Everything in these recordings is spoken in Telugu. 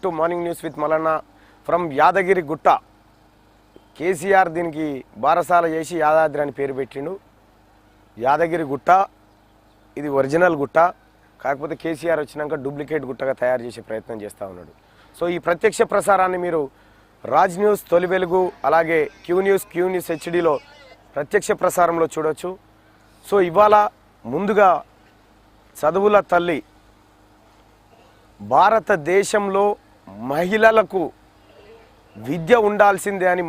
To morning news with Mallanna from Yadagiri Gutta. KCR దీనికి బారసాల చేసి యాదాద్రి అని పేరు పెట్టిండు. యాదగిరి గుట్ట ఇది ఒరిజినల్ గుట్ట, కాకపోతే కేసీఆర్ వచ్చినాక డూప్లికేట్ గుట్టగా తయారు చేసే ప్రయత్నం చేస్తూ ఉన్నాడు. సో ఈ ప్రత్యక్ష ప్రసారాన్ని మీరు రాజ్ న్యూస్, తొలి వెలుగు, అలాగే క్యూ న్యూస్ హెచ్డీలో ప్రత్యక్ష ప్రసారంలో చూడవచ్చు. సో ఇవాళ ముందుగా చదువుల తల్లి, భారతదేశంలో మహిళలకు విద్య ఉండాల్సిందే అని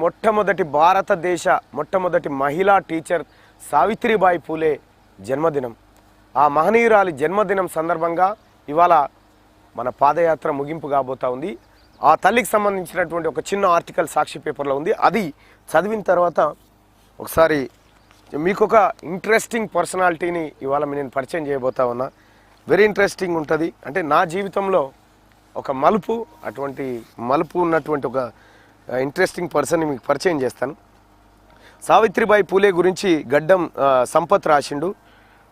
మొట్టమొదటి మహిళా టీచర్ సావిత్రిబాయి పూలే జన్మదినం. ఆ మహనీయురాలి జన్మదినం సందర్భంగా ఇవాళ మన పాదయాత్ర ముగింపు కాబోతా ఉంది. ఆ తల్లికి సంబంధించినటువంటి ఒక చిన్న ఆర్టికల్ సాక్షి పేపర్లో ఉంది. అది చదివిన తర్వాత ఒకసారి మీకు ఒక ఇంట్రెస్టింగ్ పర్సనాలిటీని ఇవాళ నేను పరిచయం చేయబోతా ఉన్నా. వెరీ ఇంట్రెస్టింగ్ ఉంటుంది. అంటే నా జీవితంలో ఒక అటువంటి మలుపు ఉన్నటువంటి ఒక ఇంట్రెస్టింగ్ పర్సన్ని మీకు పరిచయం చేస్తాను. సావిత్రిబాయి పూలే గురించి గడ్డం సంపత్ రాసిండు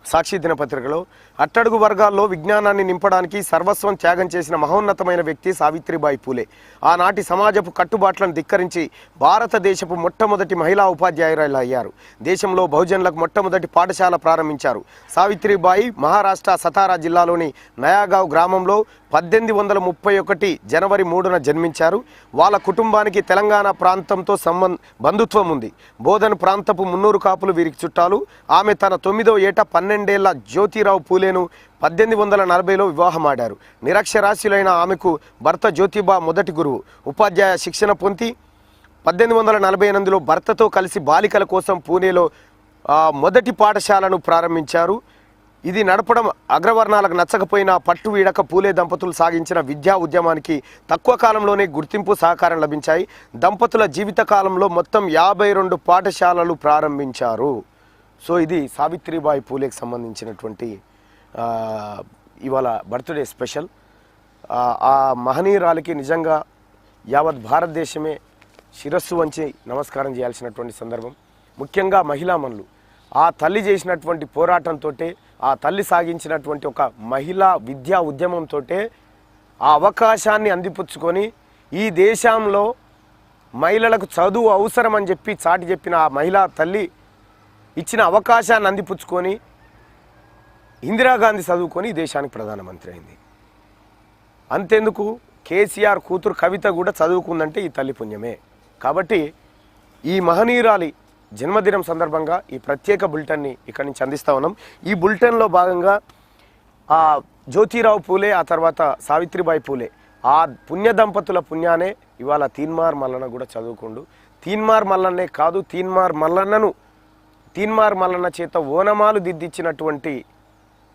సాక్షి దినపత్రికలో. అట్టడుగు వర్గాల్లో విజ్ఞానాన్ని నింపడానికి సర్వస్వం త్యాగం చేసిన మహోన్నతమైన వ్యక్తి సావిత్రిబాయి పూలే. ఆనాటి సమాజపు కట్టుబాట్లను ధిక్కరించి భారతదేశపు మొట్టమొదటి మహిళా ఉపాధ్యాయురాలు అయ్యారు. దేశంలో బహుజనులకు మొట్టమొదటి పాఠశాల ప్రారంభించారు. సావిత్రిబాయి మహారాష్ట్ర సతారా జిల్లాలోని నయాగావ్ గ్రామంలో 1831 జనవరి 3న జన్మించారు. వాళ్ళ కుటుంబానికి తెలంగాణ ప్రాంతంతో బంధుత్వం ఉంది. బోధన్ ప్రాంతపు మున్నూరు కాపులు వీరికి చుట్టాలు. ఆమె తన 9వ ఏట 12 ఏళ్ల జ్యోతిరావు పూలేను 1840లో వివాహమాడారు. నిరక్షరాస్యులైన ఆమెకు భర్త జ్యోతిబా మొదటి గురువు. ఉపాధ్యాయ శిక్షణ పొంది 1848లో భర్తతో కలిసి బాలికల కోసం పూణేలో మొదటి పాఠశాలను ప్రారంభించారు. ఇది నడపడం అగ్రవర్ణాలకు నచ్చకపోయినా పట్టు వీడక పూలే దంపతులు సాగించిన విద్యా ఉద్యమానికి తక్కువ కాలంలోనే గుర్తింపు, సహకారం లభించాయి. దంపతుల జీవిత కాలంలో మొత్తం 52 పాఠశాలలు ప్రారంభించారు. సో ఇది సావిత్రిబాయి పూలేకి సంబంధించినటువంటి ఇవాళ బర్త్డే స్పెషల్. ఆ మహనీయురాలికి నిజంగా యావత్ భారతదేశమే శిరస్సు వంచి నమస్కారం చేయాల్సినటువంటి సందర్భం. ముఖ్యంగా మహిళామణులు ఆ తల్లి చేసినటువంటి పోరాటంతో, ఆ తల్లి సాగించినటువంటి ఒక మహిళా విద్యా ఉద్యమంతో ఆ అవకాశాన్ని అందిపుచ్చుకొని ఈ దేశంలో మహిళలకు చదువు అవసరం అని చెప్పి చాటి చెప్పిన ఆ మహిళా తల్లి ఇచ్చిన అవకాశాన్ని అందిపుచ్చుకొని ఇందిరాగాంధీ చదువుకొని దేశానికి ప్రధానమంత్రి అయింది. అంతెందుకు, కేసీఆర్ కూతురు కవిత కూడా చదువుకుందంటే ఈ తల్లి పుణ్యమే. కాబట్టి ఈ మహనీయురాలి జన్మదినం సందర్భంగా ఈ ప్రత్యేక బులెటిన్ని ఇక్కడి నుంచి అందిస్తూ ఉన్నాం. ఈ బులెటిన్లో భాగంగా ఆ జ్యోతిరావు పూలే, ఆ తర్వాత సావిత్రిబాయి పూలే, ఆ పుణ్య దంపతుల పుణ్యానే ఇవాళ తీన్మార్ మల్లన్న కూడా చదువుకుండు. తీన్మార్ మల్లన్నే కాదు, తీన్మార్ మల్లన్న చేత ఓనమాలు దిద్దించినటువంటి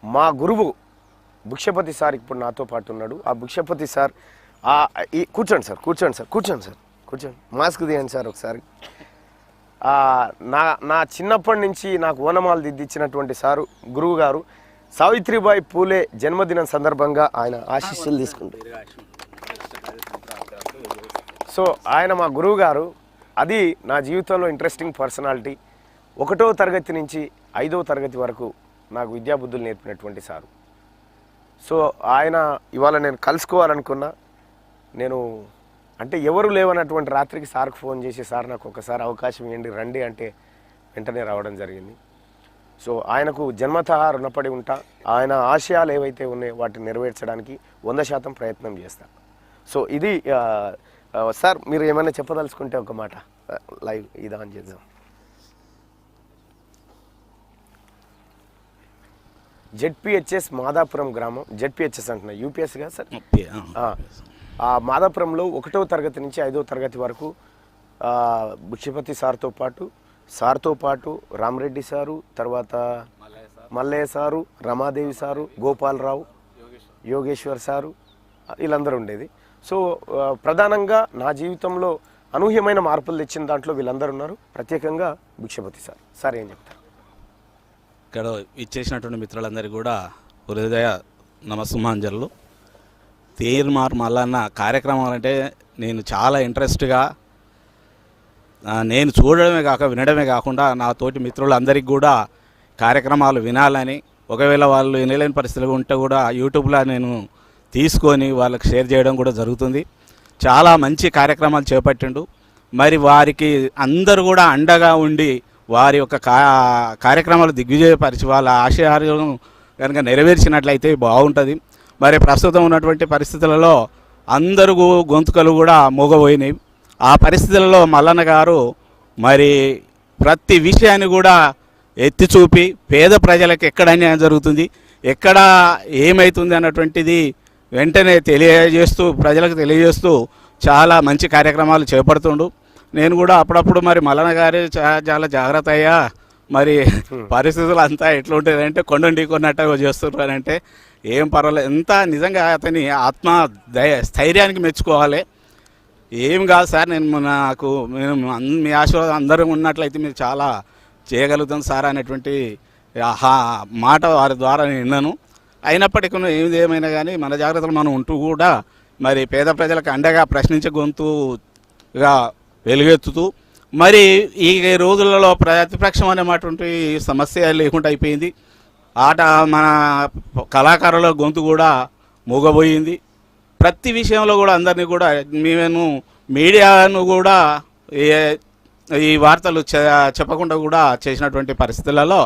మా గురువు భిక్షపతి సార్ ఇప్పుడు నాతో పాటు ఉన్నాడు. ఆ భిక్షపతి సార్ కూర్చోండి, మాస్క్ తీయండి సార్ ఒకసారి. నా చిన్నప్పటి నుంచి నాకు ఓనమాలు దిద్దించినటువంటి సారు, గురువు గారు సావిత్రిబాయి పూలే జన్మదినం సందర్భంగా ఆయన ఆశీస్సులు తీసుకుంటారు. సో ఆయన మా గురువు గారు. అది నా జీవితంలో ఇంట్రెస్టింగ్ పర్సనాలిటీ. 1వ తరగతి నుంచి 5వ తరగతి వరకు నాకు విద్యాబుద్ధులు నేర్పినటువంటి సారు. సో ఆయన ఇవాళ నేను కలుసుకోవాలనుకున్నా, నేను అంటే ఎవరు లేవన్నటువంటి రాత్రికి సార్కు ఫోన్ చేసి, సార్ నాకు ఒకసారి అవకాశం ఇవ్వండి, రండి అంటే వెంటనే రావడం జరిగింది. సో ఆయనకు జన్మతః రుణపడి ఉంటా. ఆయన ఆశయాలు ఏవైతే ఉన్నాయో వాటిని నెరవేర్చడానికి 100% ప్రయత్నం చేస్తా. సో ఇది సార్, మీరు ఏమైనా చెప్పదలుచుకుంటే ఒక మాట లైవ్ ఇది ఆన్ చేద్దాం. జెడ్పిహెచ్ఎస్ మాదాపురం గ్రామం, జెడ్పిహెచ్ఎస్ అంటున్నా, యూపీఎస్ కదా సార్. ఆ మాదాపురంలో 1వ తరగతి నుంచి 5వ తరగతి వరకు భిక్షపతి సార్తో పాటు రామరెడ్డి సారు, తర్వాత Mallaiah sir, Ramadevi sir, Gopalarao, Yogeshwar sir, వీళ్ళందరూ ఉండేది. సో ప్రధానంగా నా జీవితంలో అనూహ్యమైన మార్పులు తెచ్చిన దాంట్లో వీళ్ళందరూ ఉన్నారు. ప్రత్యేకంగా భిక్షపతి సార్ ఏం చెప్తారు? ఇక్కడ ఇచ్చేసినటువంటి మిత్రులందరికీ కూడా హృదయ నమస్సుమాంజలు. తీన్మార్ మల్లన్న కార్యక్రమాలు అంటే నేను చాలా ఇంట్రెస్ట్గా, నేను చూడడమే కాక వినడమే కాకుండా నా తోటి మిత్రులందరికీ కూడా కార్యక్రమాలు వినాలని, ఒకవేళ వాళ్ళు వినలేని పరిస్థితులు ఉంటే కూడా యూట్యూబ్లో నేను తీసుకొని వాళ్ళకి షేర్ చేయడం కూడా జరుగుతుంది. చాలా మంచి కార్యక్రమాలు చేపట్టిండు. మరి వారికి అందరూ కూడా అండగా ఉండి వారి యొక్క కార్యక్రమాలు దిగ్విజయపరిచి వాళ్ళ ఆశయాలను కనుక నెరవేర్చినట్లయితే బాగుంటుంది. మరి ప్రస్తుతం ఉన్నటువంటి పరిస్థితులలో అందరూ గొంతుకలు కూడా మూగబోయినాయి. ఆ పరిస్థితులలో మల్లన్న గారు మరి ప్రతి విషయాన్ని కూడా ఎత్తి చూపి పేద ప్రజలకు ఎక్కడ అన్యాయం జరుగుతుంది, ఎక్కడ ఏమవుతుంది అన్నటువంటిది వెంటనే తెలియజేస్తూ ప్రజలకు తెలియజేస్తూ చాలా మంచి కార్యక్రమాలు చేపడుతుండు. నేను కూడా అప్పుడప్పుడు మరి మల్లన్న గారు చాలా జాగ్రత్త అయ్యా, మరి పరిస్థితులు అంతా ఎట్లుంటుందంటే కొండని కొన్నట్టు చేస్తున్నారంటే ఏం పర్వాలేదు. ఎంత నిజంగా అతని ఆత్మ స్థైర్యానికి మెచ్చుకోవాలి. ఏం కాదు సార్, నేను మీ ఆశీర్వాదం అందరం ఉన్నట్లయితే మీరు చాలా చేయగలుగుతాం సార్ అనేటువంటి మాట వారి ద్వారా నేను విన్నాను. అయినప్పటికీ ఏమైనా కానీ మన జాగ్రత్తలు మనం ఉంటూ కూడా మరి పేద ప్రజలకు అండగా ప్రశ్నించే గొంతుగా వెలుగెత్తుతూ మరి ఈ రోజులలో ప్రతిపక్షం అనేటువంటి సమస్య లేకుండా అయిపోయింది. మన కళాకారుల గొంతు కూడా మూగబోయింది. ప్రతి విషయంలో కూడా అందరినీ కూడా మేము మీడియాను కూడా ఈ వార్తలు చెప్పకుండా కూడా చేసినటువంటి పరిస్థితులలో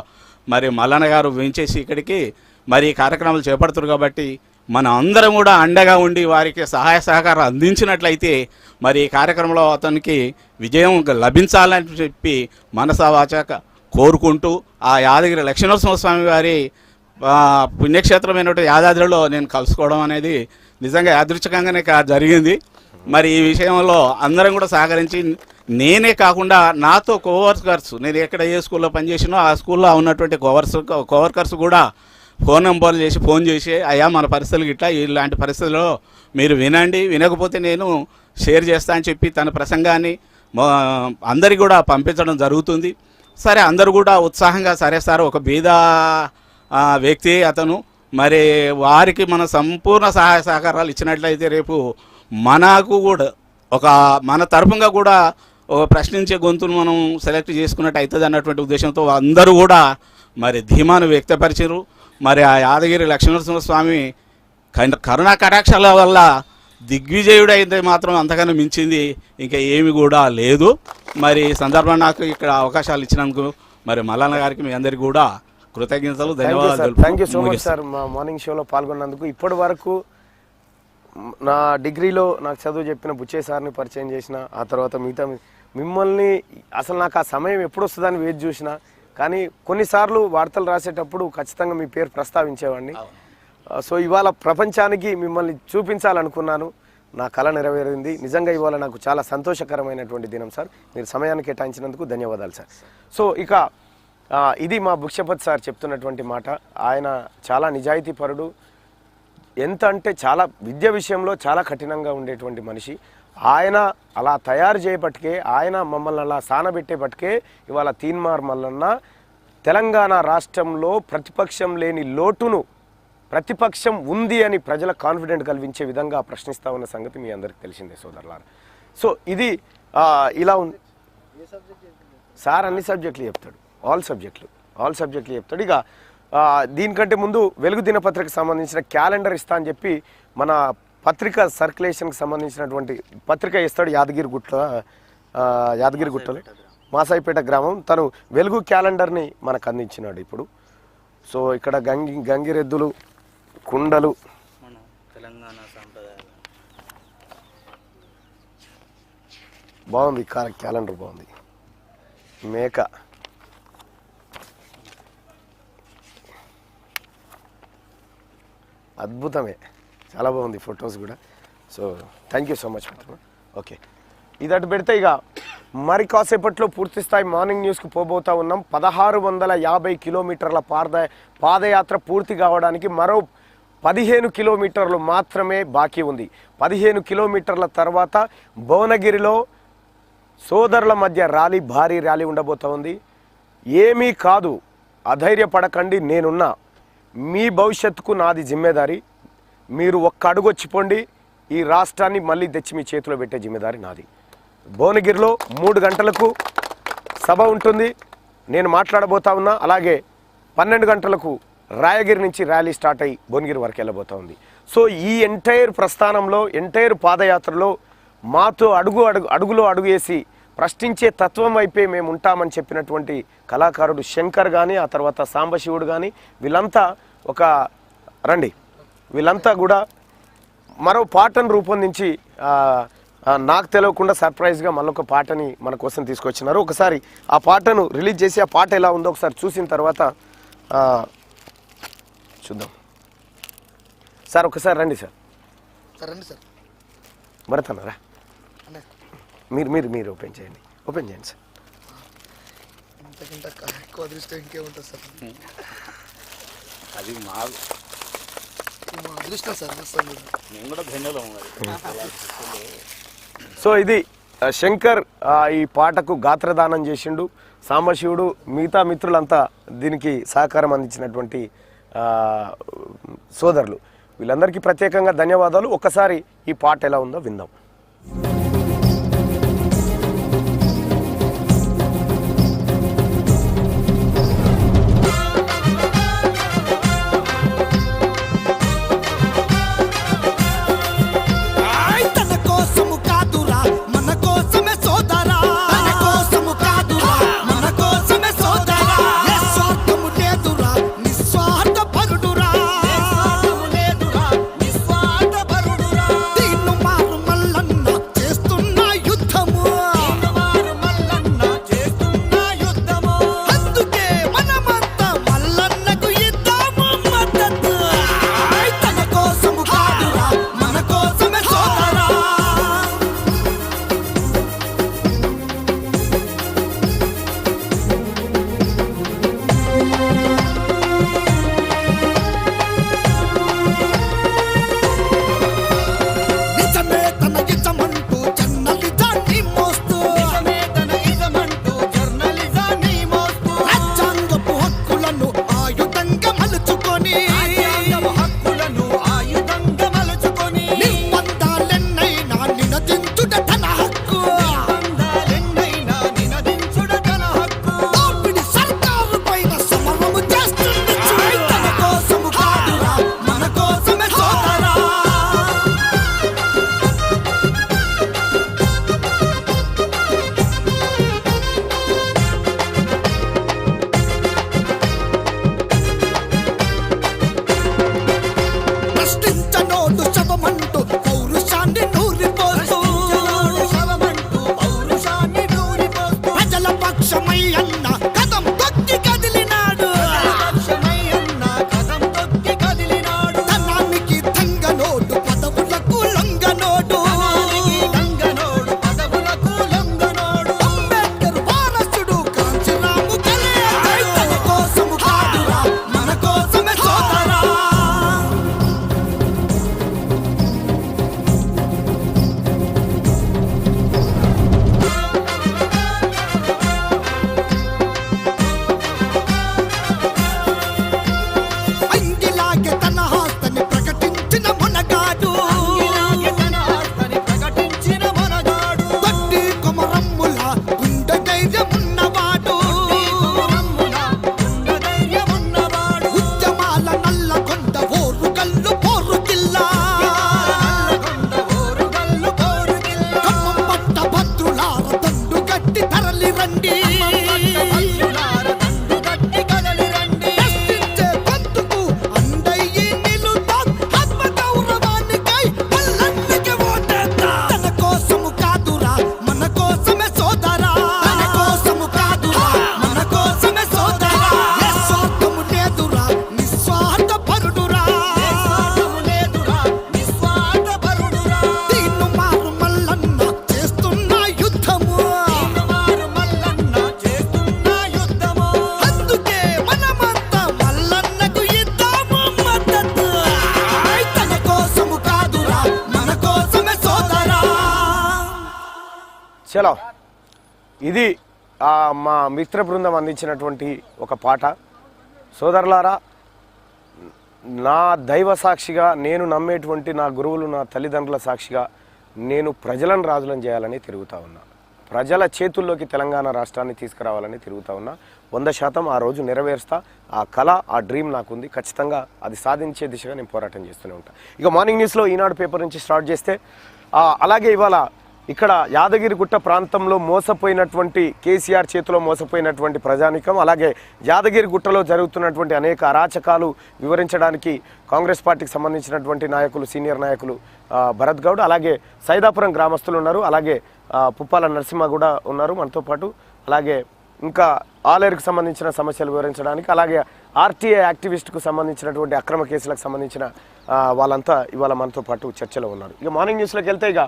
మరి మల్లన్న గారు వేయించేసి ఇక్కడికి మరి కార్యక్రమాలు చేపడుతున్నారు. కాబట్టి మన అందరం కూడా అండగా ఉండి వారికి సహాయ సహకారం అందించినట్లయితే మరి ఈ కార్యక్రమంలో అతనికి విజయం లభించాలని చెప్పి మనసా వాచక కోరుకుంటూ ఆ యాదగిరి లక్ష్మీనరసింహస్వామి వారి పుణ్యక్షేత్రమైనటువంటి యాదాద్రిలో నేను కలుసుకోవడం అనేది నిజంగా యాదృచ్ఛికంగానే జరిగింది. మరి ఈ విషయంలో అందరం కూడా సహకరించి నేనే కాకుండా నాతో కోవర్కర్స్, నేను ఎక్కడ ఏ స్కూల్లో పనిచేసినో ఆ స్కూల్లో ఉన్నటువంటి కోవర్కర్స్ కూడా ఫోన్ నెంబర్లు చేసి ఫోన్ చేసి అయ్యా మన పరిస్థితులు ఇట్లా ఇలాంటి పరిస్థితుల్లో మీరు వినండి, వినకపోతే నేను షేర్ చేస్తా అని చెప్పి తన ప్రసంగాన్ని అందరికి కూడా పంపించడం జరుగుతుంది. సరే అందరూ కూడా ఉత్సాహంగా సరే సార్ ఒక బీద వ్యక్తి అతను, మరి వారికి మన సంపూర్ణ సహాయ సహకారాలు ఇచ్చినట్లయితే రేపు మనకు కూడా మన తరపుగా కూడా ఒక ప్రశ్నించే గొంతును మనం సెలెక్ట్ చేసుకున్నట్టు అవుతుంది అన్నటువంటి ఉద్దేశంతో అందరూ కూడా మరి ధీమాను వ్యక్తపరిచారు. మరి ఆ యాదగిరి లక్ష్మీనరసింహస్వామి కరుణా కటాక్షాల వల్ల దిగ్విజయుడు అయితే మాత్రం అంతకన్నా మించింది ఇంకా ఏమి కూడా లేదు. మరి సందర్భంగా నాకు ఇక్కడ అవకాశాలు ఇచ్చినందుకు మరి మల్లన్న గారికి మీ అందరికీ కూడా కృతజ్ఞతలు, ధన్యవాదాలు. Thank you so much sir మా మార్నింగ్ షోలో పాల్గొన్నందుకు. ఇప్పటి వరకు నా డిగ్రీలో నాకు చదువు చెప్పిన బుచ్చే సార్ని పరిచయం చేసిన, ఆ తర్వాత మిమ్మల్ని అసలు నాకు ఆ సమయం ఎప్పుడు వస్తుందని వేచి చూసిన, కానీ కొన్నిసార్లు వార్తలు రాసేటప్పుడు ఖచ్చితంగా మీ పేరు ప్రస్తావించేవాడిని. సో ఇవాళ ప్రపంచానికి మిమ్మల్ని చూపించాలనుకున్నాను, నా కళ నెరవేరింది. నిజంగా ఇవాళ నాకు చాలా సంతోషకరమైనటువంటి దినం సార్. మీరు సమయాన్ని కేటాయించినందుకు ధన్యవాదాలు సార్. సో ఇక ఇది మా భిక్షపతి సార్ చెప్తున్నటువంటి మాట. ఆయన చాలా నిజాయితీపరుడు, ఎంత అంటే చాలా విద్య విషయంలో చాలా కఠినంగా ఉండేటువంటి మనిషి. ఆయన అలా తయారు చేయబట్టికే, ఆయన మమ్మల్ని అలా సానబెట్టేపటికే ఇవాళ తీన్మార్ మల్లన్న తెలంగాణ రాష్ట్రంలో ప్రతిపక్షం లేని లోటును ప్రతిపక్షం ఉంది అని ప్రజల కాన్ఫిడెంట్ కలిగించే విధంగా ప్రశ్నిస్తూ ఉన్న సంగతి మీ అందరికి తెలిసిందే సోదరులారా. సో ఇది ఇలా ఉంది సార్. అన్ని సబ్జెక్టులు చెప్తాడు, ఆల్ సబ్జెక్టులు చెప్తాడు. ఇక దీనికంటే ముందు వెలుగు దినపత్రికకు సంబంధించిన క్యాలెండర్ ఇస్తా అని చెప్పి మన పత్రిక సర్క్యులేషన్కి సంబంధించినటువంటి పత్రిక ఇస్తాడు యాదగిరిగుట్టలో మాసాయిపేట గ్రామం. తను వెలుగు క్యాలెండర్ని మనకు అందించినాడు ఇప్పుడు. సో ఇక్కడ గంగిరెద్దులు, కుండలు, తెలంగాణ సాంప్రదాయాలు బాగుంది. క్యాలెండర్ బాగుంది. మేక, అద్భుతమే, చాలా బాగుంది ఫొటోస్ కూడా. So thank you so much మిత్రులు. ఓకే, ఇది అటు పెడితే ఇక మరి కాసేపట్లో పూర్తి స్థాయి మార్నింగ్ న్యూస్కి పోబోతా ఉన్నాం. 1650 కిలోమీటర్ల పాదయాత్ర పూర్తి కావడానికి మరో 15 కిలోమీటర్లు మాత్రమే బాకీ ఉంది. 15 కిలోమీటర్ల తర్వాత భువనగిరిలో సోదరుల మధ్య ర్యాలీ, భారీ ర్యాలీ ఉండబోతా ఉంది. ఏమీ కాదు, అధైర్యపడకండి, నేనున్నా, మీ భవిష్యత్తుకు నాది జిమ్మేదారి. మీరు ఒక్క అడుగు వచ్చిపోండి, ఈ రాష్ట్రాన్ని మళ్ళీ తెచ్చి మీ చేతిలో పెట్టే జిమ్మేదారి నాది. భువనగిరిలో 3 గంటలకు సభ ఉంటుంది, నేను మాట్లాడబోతా ఉన్నా. అలాగే 12 గంటలకు రాయగిరి నుంచి ర్యాలీ స్టార్ట్ అయ్యి భువనగిరి వరకు వెళ్ళబోతా ఉంది. సో ఈ ఎంటైర్ ప్రస్థానంలో ఎంటైర్ పాదయాత్రలో మాతో అడుగులో అడుగు వేసి ప్రశ్నించే తత్వం వైపే మేము ఉంటామని చెప్పినటువంటి కళాకారుడు శంకర్ కానీ, ఆ తర్వాత సాంబశివుడు కానీ, వీళ్ళంతా కూడా మరో పాటను రూపొందించి నాకు తెలియకుండా సర్ప్రైజ్గా మళ్ళొక పాటని మన కోసం తీసుకొచ్చినారు. ఒకసారి ఆ పాటను రిలీజ్ చేసి ఆ పాట ఎలా ఉందో ఒకసారి చూసిన తర్వాత చూద్దాం. సార్ ఒకసారి రండి సార్. భరతన్నారా? మీరు ఓపెన్ చేయండి సార్. ఎక్కువ అదృష్టం ఇంకేముంటుంది సార్? అది మా అదృష్టం సార్. మేము కూడా ధన్యవాదం. సో ఇది శంకర్ ఈ పాటకు గాత్రదానం చేసిండు. సాంబశివుడు, మిగతా మిత్రులంతా దీనికి సహకారం అందించినటువంటి సోదరులు, వీళ్ళందరికీ ప్రత్యేకంగా ధన్యవాదాలు. ఒక్కసారి ఈ పాట ఎలా ఉందో విందాం. చలో ఇది మా మిత్ర బృందం అందించినటువంటి ఒక పాట. సోదరులారా, నా దైవ సాక్షిగా, నేను నమ్మేటువంటి నా గురువులు, నా తల్లిదండ్రుల సాక్షిగా నేను ప్రజలను రాజులను చేయాలని తిరుగుతా ఉన్నా. ప్రజల చేతుల్లోకి తెలంగాణ రాష్ట్రాన్ని తీసుకురావాలని తిరుగుతా ఉన్నా. 100% ఆ రోజు నెరవేరుస్తా. ఆ కళ, ఆ డ్రీమ్ నాకుంది. ఖచ్చితంగా అది సాధించే దిశగా నేను పోరాటం చేస్తూనే ఉంటాను. ఇక మార్నింగ్ న్యూస్లో ఈనాడు పేపర్ నుంచి స్టార్ట్ చేస్తే అలాగే ఇవాళ ఇక్కడ యాదగిరిగుట్ట ప్రాంతంలో మోసపోయినటువంటి కేసీఆర్ చేతిలో మోసపోయినటువంటి ప్రజానికం, అలాగే యాదగిరిగుట్టలో జరుగుతున్నటువంటి అనేక అరాచకాలు వివరించడానికి కాంగ్రెస్ పార్టీకి సంబంధించినటువంటి నాయకులు, సీనియర్ నాయకులు భరత్ గౌడ్, అలాగే సైదాపురం గ్రామస్తులు ఉన్నారు, అలాగే పుప్పాల నరసింహ కూడా ఉన్నారు మనతో పాటు, అలాగే ఇంకా ఆలేరుకు సంబంధించిన సమస్యలు వివరించడానికి, అలాగే ఆర్టీఐ యాక్టివిస్ట్కు సంబంధించినటువంటి అక్రమ కేసులకు సంబంధించిన వాళ్ళంతా ఇవాళ మనతో పాటు చర్చలో ఉన్నారు. ఇక మార్నింగ్ న్యూస్లోకి వెళ్తే ఇక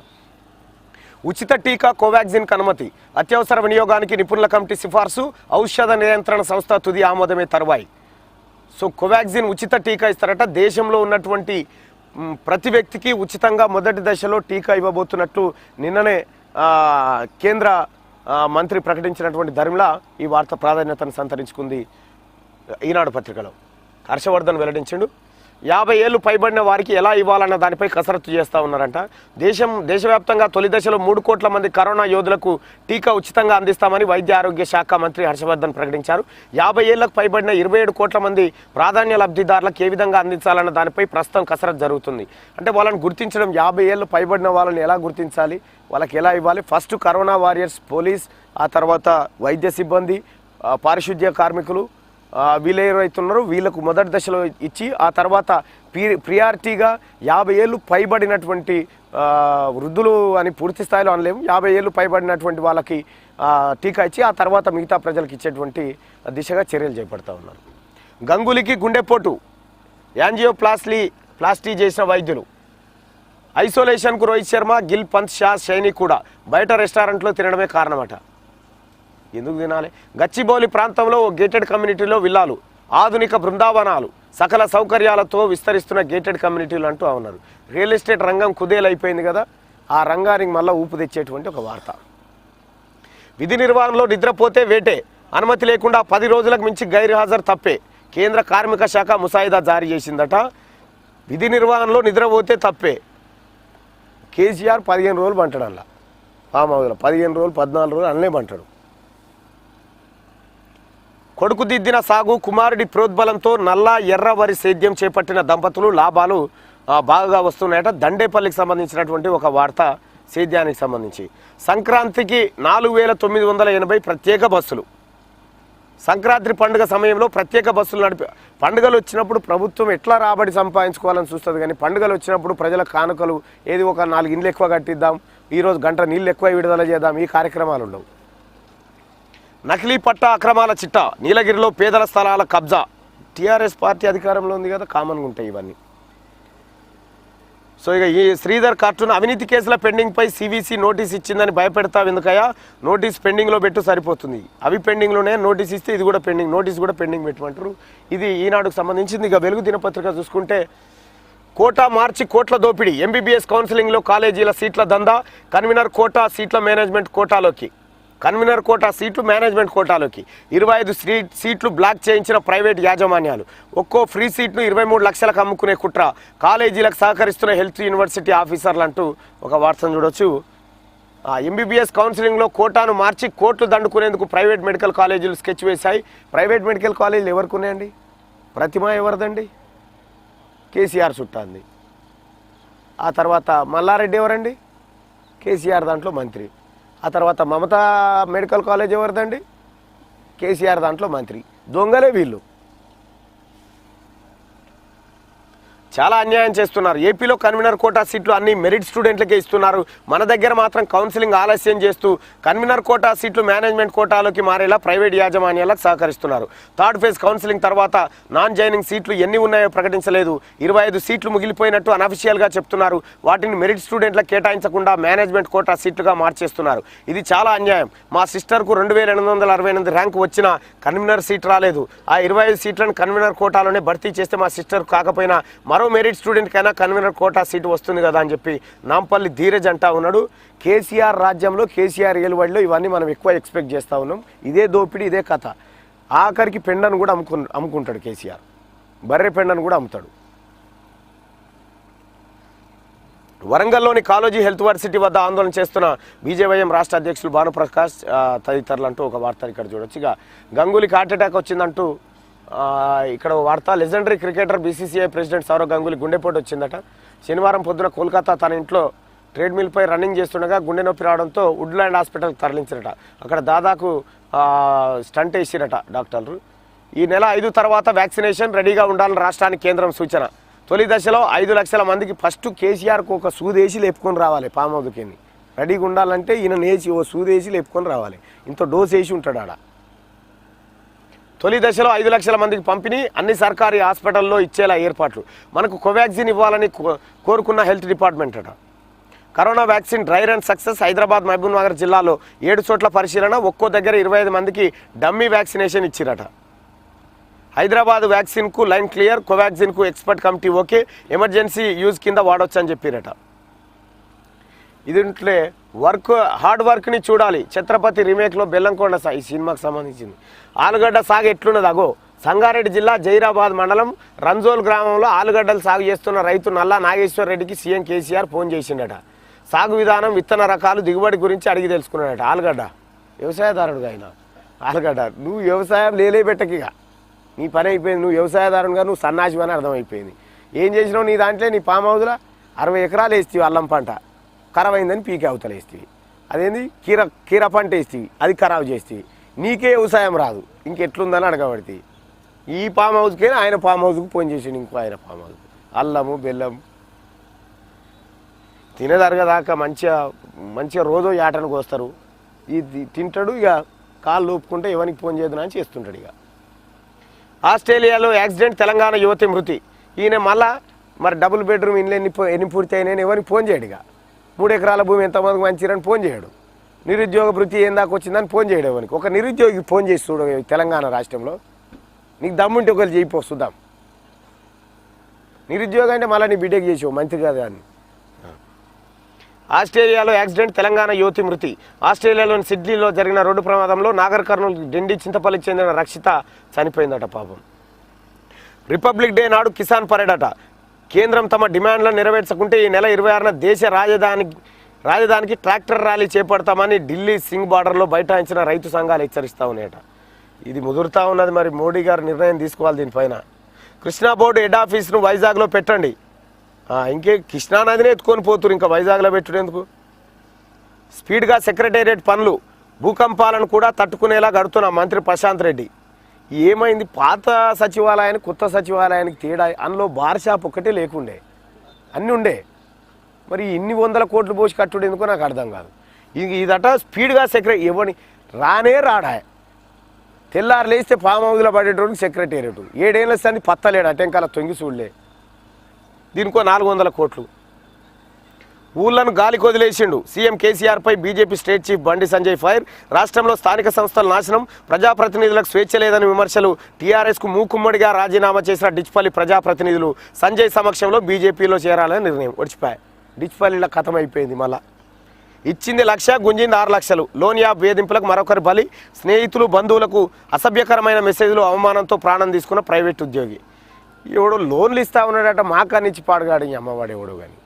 ఉచిత టీకా కోవాక్సిన్కు అనుమతి, అత్యవసర వినియోగానికి నిపుణుల కమిటీ సిఫార్సు, ఔషధ నియంత్రణ సంస్థ తుది ఆమోదమే తరువాయి. సో కోవాక్సిన్ ఉచిత టీకా ఇస్తారట. దేశంలో ఉన్నటువంటి ప్రతి వ్యక్తికి ఉచితంగా మొదటి దశలో టీకా ఇవ్వబోతున్నట్లు నిన్ననే కేంద్ర మంత్రి ప్రకటించినటువంటి ధర్మిలా ఈ వార్త ప్రాధాన్యతను సంతరించుకుంది. ఈనాడు పత్రికలో హర్షవర్ధన్ వెల్లడించిండు. 50 ఏళ్ళు పైబడిన వారికి ఎలా ఇవ్వాలన్న దానిపై కసరత్తు చేస్తూ ఉన్నారంట. దేశవ్యాప్తంగా తొలి దశలో 3 కోట్ల మంది కరోనా యోధులకు టీకా ఉచితంగా అందిస్తామని వైద్య ఆరోగ్య శాఖ మంత్రి హర్షవర్ధన్ ప్రకటించారు. 50 ఏళ్లకు పైబడిన 27 కోట్ల మంది ప్రాధాన్య లబ్ధిదారులకు ఏ విధంగా అందించాలన్న దానిపై ప్రస్తుతం కసరత్తు జరుగుతుంది. అంటే వాళ్ళని గుర్తించడం, 50 ఏళ్ళు పైబడిన వాళ్ళని ఎలా గుర్తించాలి, వాళ్ళకి ఎలా ఇవ్వాలి, ఫస్ట్ కరోనా వారియర్స్, పోలీస్, ఆ తర్వాత వైద్య సిబ్బంది, పారిశుద్ధ్య కార్మికులు, వీళ్ళు ఎవరైతున్నారు వీళ్ళకు మొదటి దశలో ఇచ్చి ఆ తర్వాత ప్రియారిటీగా 50 ఏళ్ళు పైబడినటువంటి వృద్ధులు అని పూర్తి స్థాయిలో అనలేము, 50 ఏళ్ళు పైబడినటువంటి వాళ్ళకి టీకా ఇచ్చి ఆ తర్వాత మిగతా ప్రజలకు ఇచ్చేటువంటి దిశగా చర్యలు చేపడతా ఉన్నారు. గంగూలీకి గుండెపోటు, యాంజియోప్లాస్టీ చేసిన వైద్యులు, ఐసోలేషన్కు రోహిత్ శర్మ, గిల్, పంత్, షా, షైని కూడా బయట రెస్టారెంట్లో తినడమే కారణమట. ఎందుకు తినాలి? గచ్చిబౌలి ప్రాంతంలో ఓ గేటెడ్ కమ్యూనిటీలో విల్లాలు, ఆధునిక బృందావనాలు, సకల సౌకర్యాలతో విస్తరిస్తున్న గేటెడ్ కమ్యూనిటీలు అంటూ ఉన్నారు. రియల్ ఎస్టేట్ రంగం కుదేలైపోయింది కదా, ఆ రంగానికి మళ్ళీ ఊపు తెచ్చేటువంటి ఒక వార్త. విధి నిర్వహణలో నిద్రపోతే వేటే, అనుమతి లేకుండా 10 రోజులకు మించి గైర్హాజరు తప్పే, కేంద్ర కార్మిక శాఖ ముసాయిదా జారీ చేసిందట. విధి నిర్వహణలో నిద్రపోతే తప్పే. కేసీఆర్ 15 రోజులు బంటాడు, అలా మామూలుగా 15 రోజులు 14 రోజులు అన్నే బంటాడు. కొడుకు దిద్దిన సాగు, కుమారుడి ప్రోద్బలంతో నల్ల ఎర్ర వరి సేద్యం చేపట్టిన దంపతులు లాభాలు బాగా వస్తున్నాయట. దండేపల్లికి సంబంధించినటువంటి ఒక వార్త సేద్యానికి సంబంధించి. సంక్రాంతికి 4980 ప్రత్యేక బస్సులు. సంక్రాంతి పండుగ సమయంలో ప్రత్యేక బస్సులు నడిపి, పండుగలు వచ్చినప్పుడు ప్రభుత్వం ఎట్లా రాబడి సంపాదించుకోవాలని చూస్తుంది, కానీ పండుగలు వచ్చినప్పుడు ప్రజల కానుకలు, ఏది ఒక 4 ఇండ్లు ఎక్కువ కట్టిద్దాం, ఈరోజు గంట నీళ్ళు ఎక్కువ విడుదల చేద్దాం, ఈ కార్యక్రమాలు ఉండవు. నకిలీ పట్టా అక్రమాల చిట్టా, నీలగిరిలో పేదల స్థలాల కబ్జా. టీఆర్ఎస్ పార్టీ అధికారంలో ఉంది కదా, కామన్గా ఉంటాయి ఇవన్నీ. సో ఇక ఈ శ్రీధర్ కార్టూన్ అవినీతి కేసుల పెండింగ్పై సివిసి నోటీస్ ఇచ్చిందని భయపెడతావు ఎందుకయ్యా, నోటీస్ పెండింగ్లో పెట్టు సరిపోతుంది. అవి పెండింగ్లోనే, నోటీస్ ఇస్తే ఇది కూడా పెండింగ్, నోటీస్ కూడా పెండింగ్ పెట్టమంటారు. ఇది ఈనాడుకు సంబంధించింది. ఇక వెలుగు దినపత్రిక చూసుకుంటే కోటా మార్చి కోట్ల దోపిడీ, ఎంబీబీఎస్ కౌన్సిలింగ్లో కాలేజీల సీట్ల దందా, కన్వీనర్ కోటా సీట్ల మేనేజ్మెంట్ కోటాలోకి, కన్వీనర్ కోటా సీట్లు మేనేజ్మెంట్ కోటాలోకి, 25 సీట్లు బ్లాక్ చేయించిన ప్రైవేట్ యాజమాన్యాలు, ఒక్కో ఫ్రీ సీట్ను 23 లక్షలకు అమ్ముకునే కుట్ర, కాలేజీలకు సహకరిస్తున్న హెల్త్ యూనివర్సిటీ ఆఫీసర్లు అంటూ ఒక వార్తను చూడొచ్చు. ఎంబీబీఎస్ కౌన్సిలింగ్లో కోటాను మార్చి కోట్లు దండుకునేందుకు ప్రైవేట్ మెడికల్ కాలేజీలు స్కెచ్ వేశాయి. ప్రైవేట్ మెడికల్ కాలేజీలు ఎవరికి ఉన్నాయండి? ప్రతిమ ఎవరిదండి? కేసీఆర్ చుట్టాంది. ఆ తర్వాత మల్లారెడ్డి ఎవరండి? కేసీఆర్ దాంట్లో మంత్రి. ఆ తర్వాత మమతా మెడికల్ కాలేజ్ ఎవరిదండి? కేసీఆర్ దాంట్లో మంత్రి. దొంగలే వీళ్ళు. చాలా అన్యాయం చేస్తున్నారు. ఏపీలో కన్వీనర్ కోటా సీట్లు అన్ని మెరిట్ స్టూడెంట్లకే ఇస్తున్నారు. మన దగ్గర మాత్రం కౌన్సిలింగ్ ఆలస్యం చేస్తూ కన్వీనర్ కోటా సీట్లు మేనేజ్మెంట్ కోటాలోకి మారేలా ప్రైవేట్ యాజమాన్యాలకు సహకరిస్తున్నారు. థర్డ్ ఫేజ్ కౌన్సిలింగ్ తర్వాత నాన్ జాయినింగ్ సీట్లు ఎన్ని ఉన్నాయో ప్రకటించలేదు. 25 సీట్లు మిగిలిపోయినట్టు అనఫిషియల్గా చెప్తున్నారు. వాటిని మెరిట్ స్టూడెంట్లకు కేటాయించకుండా మేనేజ్మెంట్ కోటా సీట్లుగా మార్చేస్తున్నారు. ఇది చాలా అన్యాయం. మా సిస్టర్కు 2868 ర్యాంకు వచ్చినా కన్వీనర్ సీట్ రాలేదు. ఆ 25 సీట్లను కన్వీనర్ కోటాలోనే భర్తీ చేస్తే మా సిస్టర్ కాకపోయినా మరో మెరిట్ స్టూడెంట్ కైనా కన్వీనర్ కోటా సీటు వస్తుంది కదా అని చెప్పి నాంపల్లి ధీరజ్ అంటా ఉన్నాడు. కేసీఆర్ రాజ్యంలో, కేసీఆర్ ఏలుబడిలో ఇవన్నీ మనం ఎక్కువ ఎక్స్పెక్ట్ చేస్తూ ఉన్నాం. ఇదే దోపిడీ, ఇదే కథ. ఆఖరికి పెండను కూడా అమ్ముకుంటాడు కేసీఆర్. బర్రె పెండను కూడా అమ్ముతాడు. వరంగల్లోని కాలోజీ హెల్త్ వర్సిటీ వద్ద ఆందోళన చేస్తున్న బీజేవైఎం రాష్ట్ర అధ్యక్షులు భానుప్రకాష్ తదితరులు అంటూ ఒక వార్త ఇక్కడ చూడొచ్చు. ఇక గంగూలీకి హార్ట్ అటాక్ వచ్చిందంటూ ఇక్కడ వార్త. Legendary cricketer BCCI president Sourav Ganguly గుండెపోటు వచ్చిందట. శనివారం పొద్దున కోల్కతా తన ఇంట్లో ట్రెడ్మిల్పై రన్నింగ్ చేస్తుండగా గుండె నొప్పి రావడంతో వుడ్లాండ్ హాస్పిటల్కి తరలించారట. అక్కడ దాదాపు స్టంట్ వేసిరట డాక్టర్లు. ఈ నెల 5 తర్వాత వ్యాక్సినేషన్ రెడీగా ఉండాలని రాష్ట్రానికి కేంద్రం సూచన. తొలి దశలో 5 లక్షల మందికి ఫస్ట్ కేసీఆర్కు ఒక సూదేసి లేపుకొని రావాలి. ఫామ్ హౌస్కి రెడీగా ఉండాలంటే ఈయన నేసి ఓ సూదేసి లేపుకొని రావాలి. ఇంత డోస్ వేసి ఉంటాడు ఆడ. తొలి దశలో 5 లక్షల మందికి పంపిణీ, అన్ని సర్కారీ హాస్పిటల్లో ఇచ్చేలా ఏర్పాట్లు. మనకు కోవాక్సిన్ ఇవ్వాలని కోరుకున్న హెల్త్ డిపార్ట్మెంట్ అట. Corona vaccine dry run success. Hyderabad Mahbubnagar జిల్లాలో 7 చోట్ల పరిశీలన. ఒక్కో దగ్గర 25 మందికి డమ్మీ వ్యాక్సినేషన్ ఇచ్చిరట. హైదరాబాద్ వ్యాక్సిన్కు లైన్ క్లియర్, కోవాక్సిన్కు expert committee okay, emergency use కింద వాడవచ్చు అని చెప్పారట. ఇదింట్లే హార్డ్ వర్క్ని చూడాలి. ఛత్రపతి రీమేక్లో బెల్లంకొండ ఈ సినిమాకు సంబంధించింది. ఆలుగడ్డ సాగు ఎట్లున్నది అగో. సంగారెడ్డి జిల్లా జైరాబాద్ మండలం రంజోల్ గ్రామంలో ఆలుగడ్డలు సాగు చేస్తున్న రైతు నల్లా నాగేశ్వర్ రెడ్డికి సీఎం కేసీఆర్ ఫోన్ చేసిండట. సాగు విధానం, విత్తన రకాలు, దిగుబడి గురించి అడిగి తెలుసుకున్నాడట. ఆలుగడ్డ వ్యవసాయదారుడుగా అయినా ఆలుగడ్డ నువ్వు వ్యవసాయం పెట్టకిగా నీ పని అయిపోయింది. నువ్వు వ్యవసాయదారునిగా నువ్వు సన్నాసివి అని అర్థమైపోయింది. ఏం చేసినావు? నీ దాంట్లో నీ ఫామ్ హౌస్లో 60 ఎకరాలు వేస్తీవి. అల్లం పంట ఖరాబ్ అయిందని పీకే అవతల వేస్తీవి. అదేంది కీర పంట వేస్తీవి, అది ఖరాబ్ చేస్తీవి. నీకే వ్యవసాయం రాదు, ఇంకెట్లుందని అడగబడితే ఈ ఫామ్ హౌస్కే ఆయన ఫామ్ హౌస్కి ఫోన్ చేసిండు. ఇంకో ఆయన ఫామ్ హౌస్ అల్లము బెల్లం తినేదరగదాకా మంచిగా రోజు యాటను కోస్తారు. ఇది తింటాడు. ఇక కాళ్ళు లోపుకుంటే ఎవరికి ఫోన్ చేద్దాం అని చేస్తుంటాడు. ఇక ఆస్ట్రేలియాలో యాక్సిడెంట్, తెలంగాణ యువతి మృతి. ఈయన మళ్ళా మరి డబుల్ బెడ్రూమ్ ఇల్లు ఎన్ని పూర్తి అయినాయని ఎవరికి ఫోన్ చేయడు. ఇక 3 ఎకరాల భూమి ఎంతమందికి మంచిరని ఫోన్ చేయడు. నిరుద్యోగ వృత్తి ఏం దాకా వచ్చిందని ఫోన్ చేయడం. ఎవరికి ఒక నిరుద్యోగికి ఫోన్ చేసి చూడ తెలంగాణ రాష్ట్రంలో నీకు దమ్ముంటే ఒకరు చేయిపో చూద్దాం. నిరుద్యోగం అంటే మళ్ళీ నీ బిడ్డకి చేసావు మంత్రి కదా అని. ఆస్ట్రేలియాలో యాక్సిడెంట్, తెలంగాణ యువతి మృతి. ఆస్ట్రేలియాలోని సిడ్నీలో జరిగిన రోడ్డు ప్రమాదంలో నాగర్ కర్నూలు డిండి చింతపల్లికి చెందిన రక్షిత చనిపోయిందట. పాపం. రిపబ్లిక్ డే నాడు కిసాన్ పరేడ్ అట. కేంద్రం తమ డిమాండ్లను నెరవేర్చకుంటే ఈ నెల 26న దేశ రాజధానికి ట్రాక్టర్ ర్యాలీ చేపడతామని ఢిల్లీ సింగ్ బార్డర్లో బైఠాయించిన రైతు సంఘాలు హెచ్చరిస్తూ ఉన్నాయట. ఇది ముదురుతా ఉన్నది. మరి మోడీ గారు నిర్ణయం తీసుకోవాలి దీనిపైన. కృష్ణా బోర్డు హెడ్ ఆఫీస్ను వైజాగ్లో పెట్టండి. ఇంకే కృష్ణానదిని ఎత్తుకొని పోతురు, ఇంకా వైజాగ్లో పెట్టుడేందుకు? స్పీడ్గా సెక్రటేరియట్ పనులు, భూకంపాలను కూడా తట్టుకునేలా గడుతున్న మంత్రి ప్రశాంత్ రెడ్డి. ఏమైంది? పాత సచివాలయానికి కొత్త సచివాలయానికి తేడా, అందులో బార్ షాప్ ఒక్కటే లేకుండే, అన్నీ ఉండే. మరి ఇన్ని 100 కోట్లు పోసి కట్టుడు ఎందుకో నాకు అర్థం కాదు. ఇదట స్పీడ్గా ఎవరిని రాడా. తెల్లారు లేస్తే ఫామ్ హౌస్లో పడేటోడికి సెక్రటేరియట్ 7 ఏళ్ళ సంది పత్తలేడు, అటెంకాల తొంగి చూడలే. దీనికో 400 కోట్లు. ఊళ్ళను గాలికి వదిలేసిండు CM కేసీఆర్పై BJP state chief Bandi Sanjay fire. రాష్ట్రంలో స్థానిక సంస్థల నాశనం, ప్రజాప్రతినిధులకు స్వేచ్ఛ లేదని విమర్శలు. టీఆర్ఎస్కు మూకుమ్మడిగా రాజీనామా చేసిన డిచ్పల్లి ప్రజాప్రతినిధులు సంజయ్ సమక్షంలో బీజేపీలో చేరాలని నిర్ణయం. ఒడిచిపోయాయి. డిచ్పల్లిలో ఖతమైపోయింది. మళ్ళా ఇచ్చింది 1 లక్ష, గుంజింది 6 లక్షలు. లోన్ యాప్ వేధింపులకు మరొకరి బలి. స్నేహితులు బంధువులకు అసభ్యకరమైన మెసేజ్లు, అవమానంతో ప్రాణం తీసుకున్న ప్రైవేట్ ఉద్యోగి. ఎవడో లోన్లు ఇస్తా ఉన్నాడట, మాకానిచ్చి పాడగాడు ఈ అమ్మవాడు ఎవడో కానీ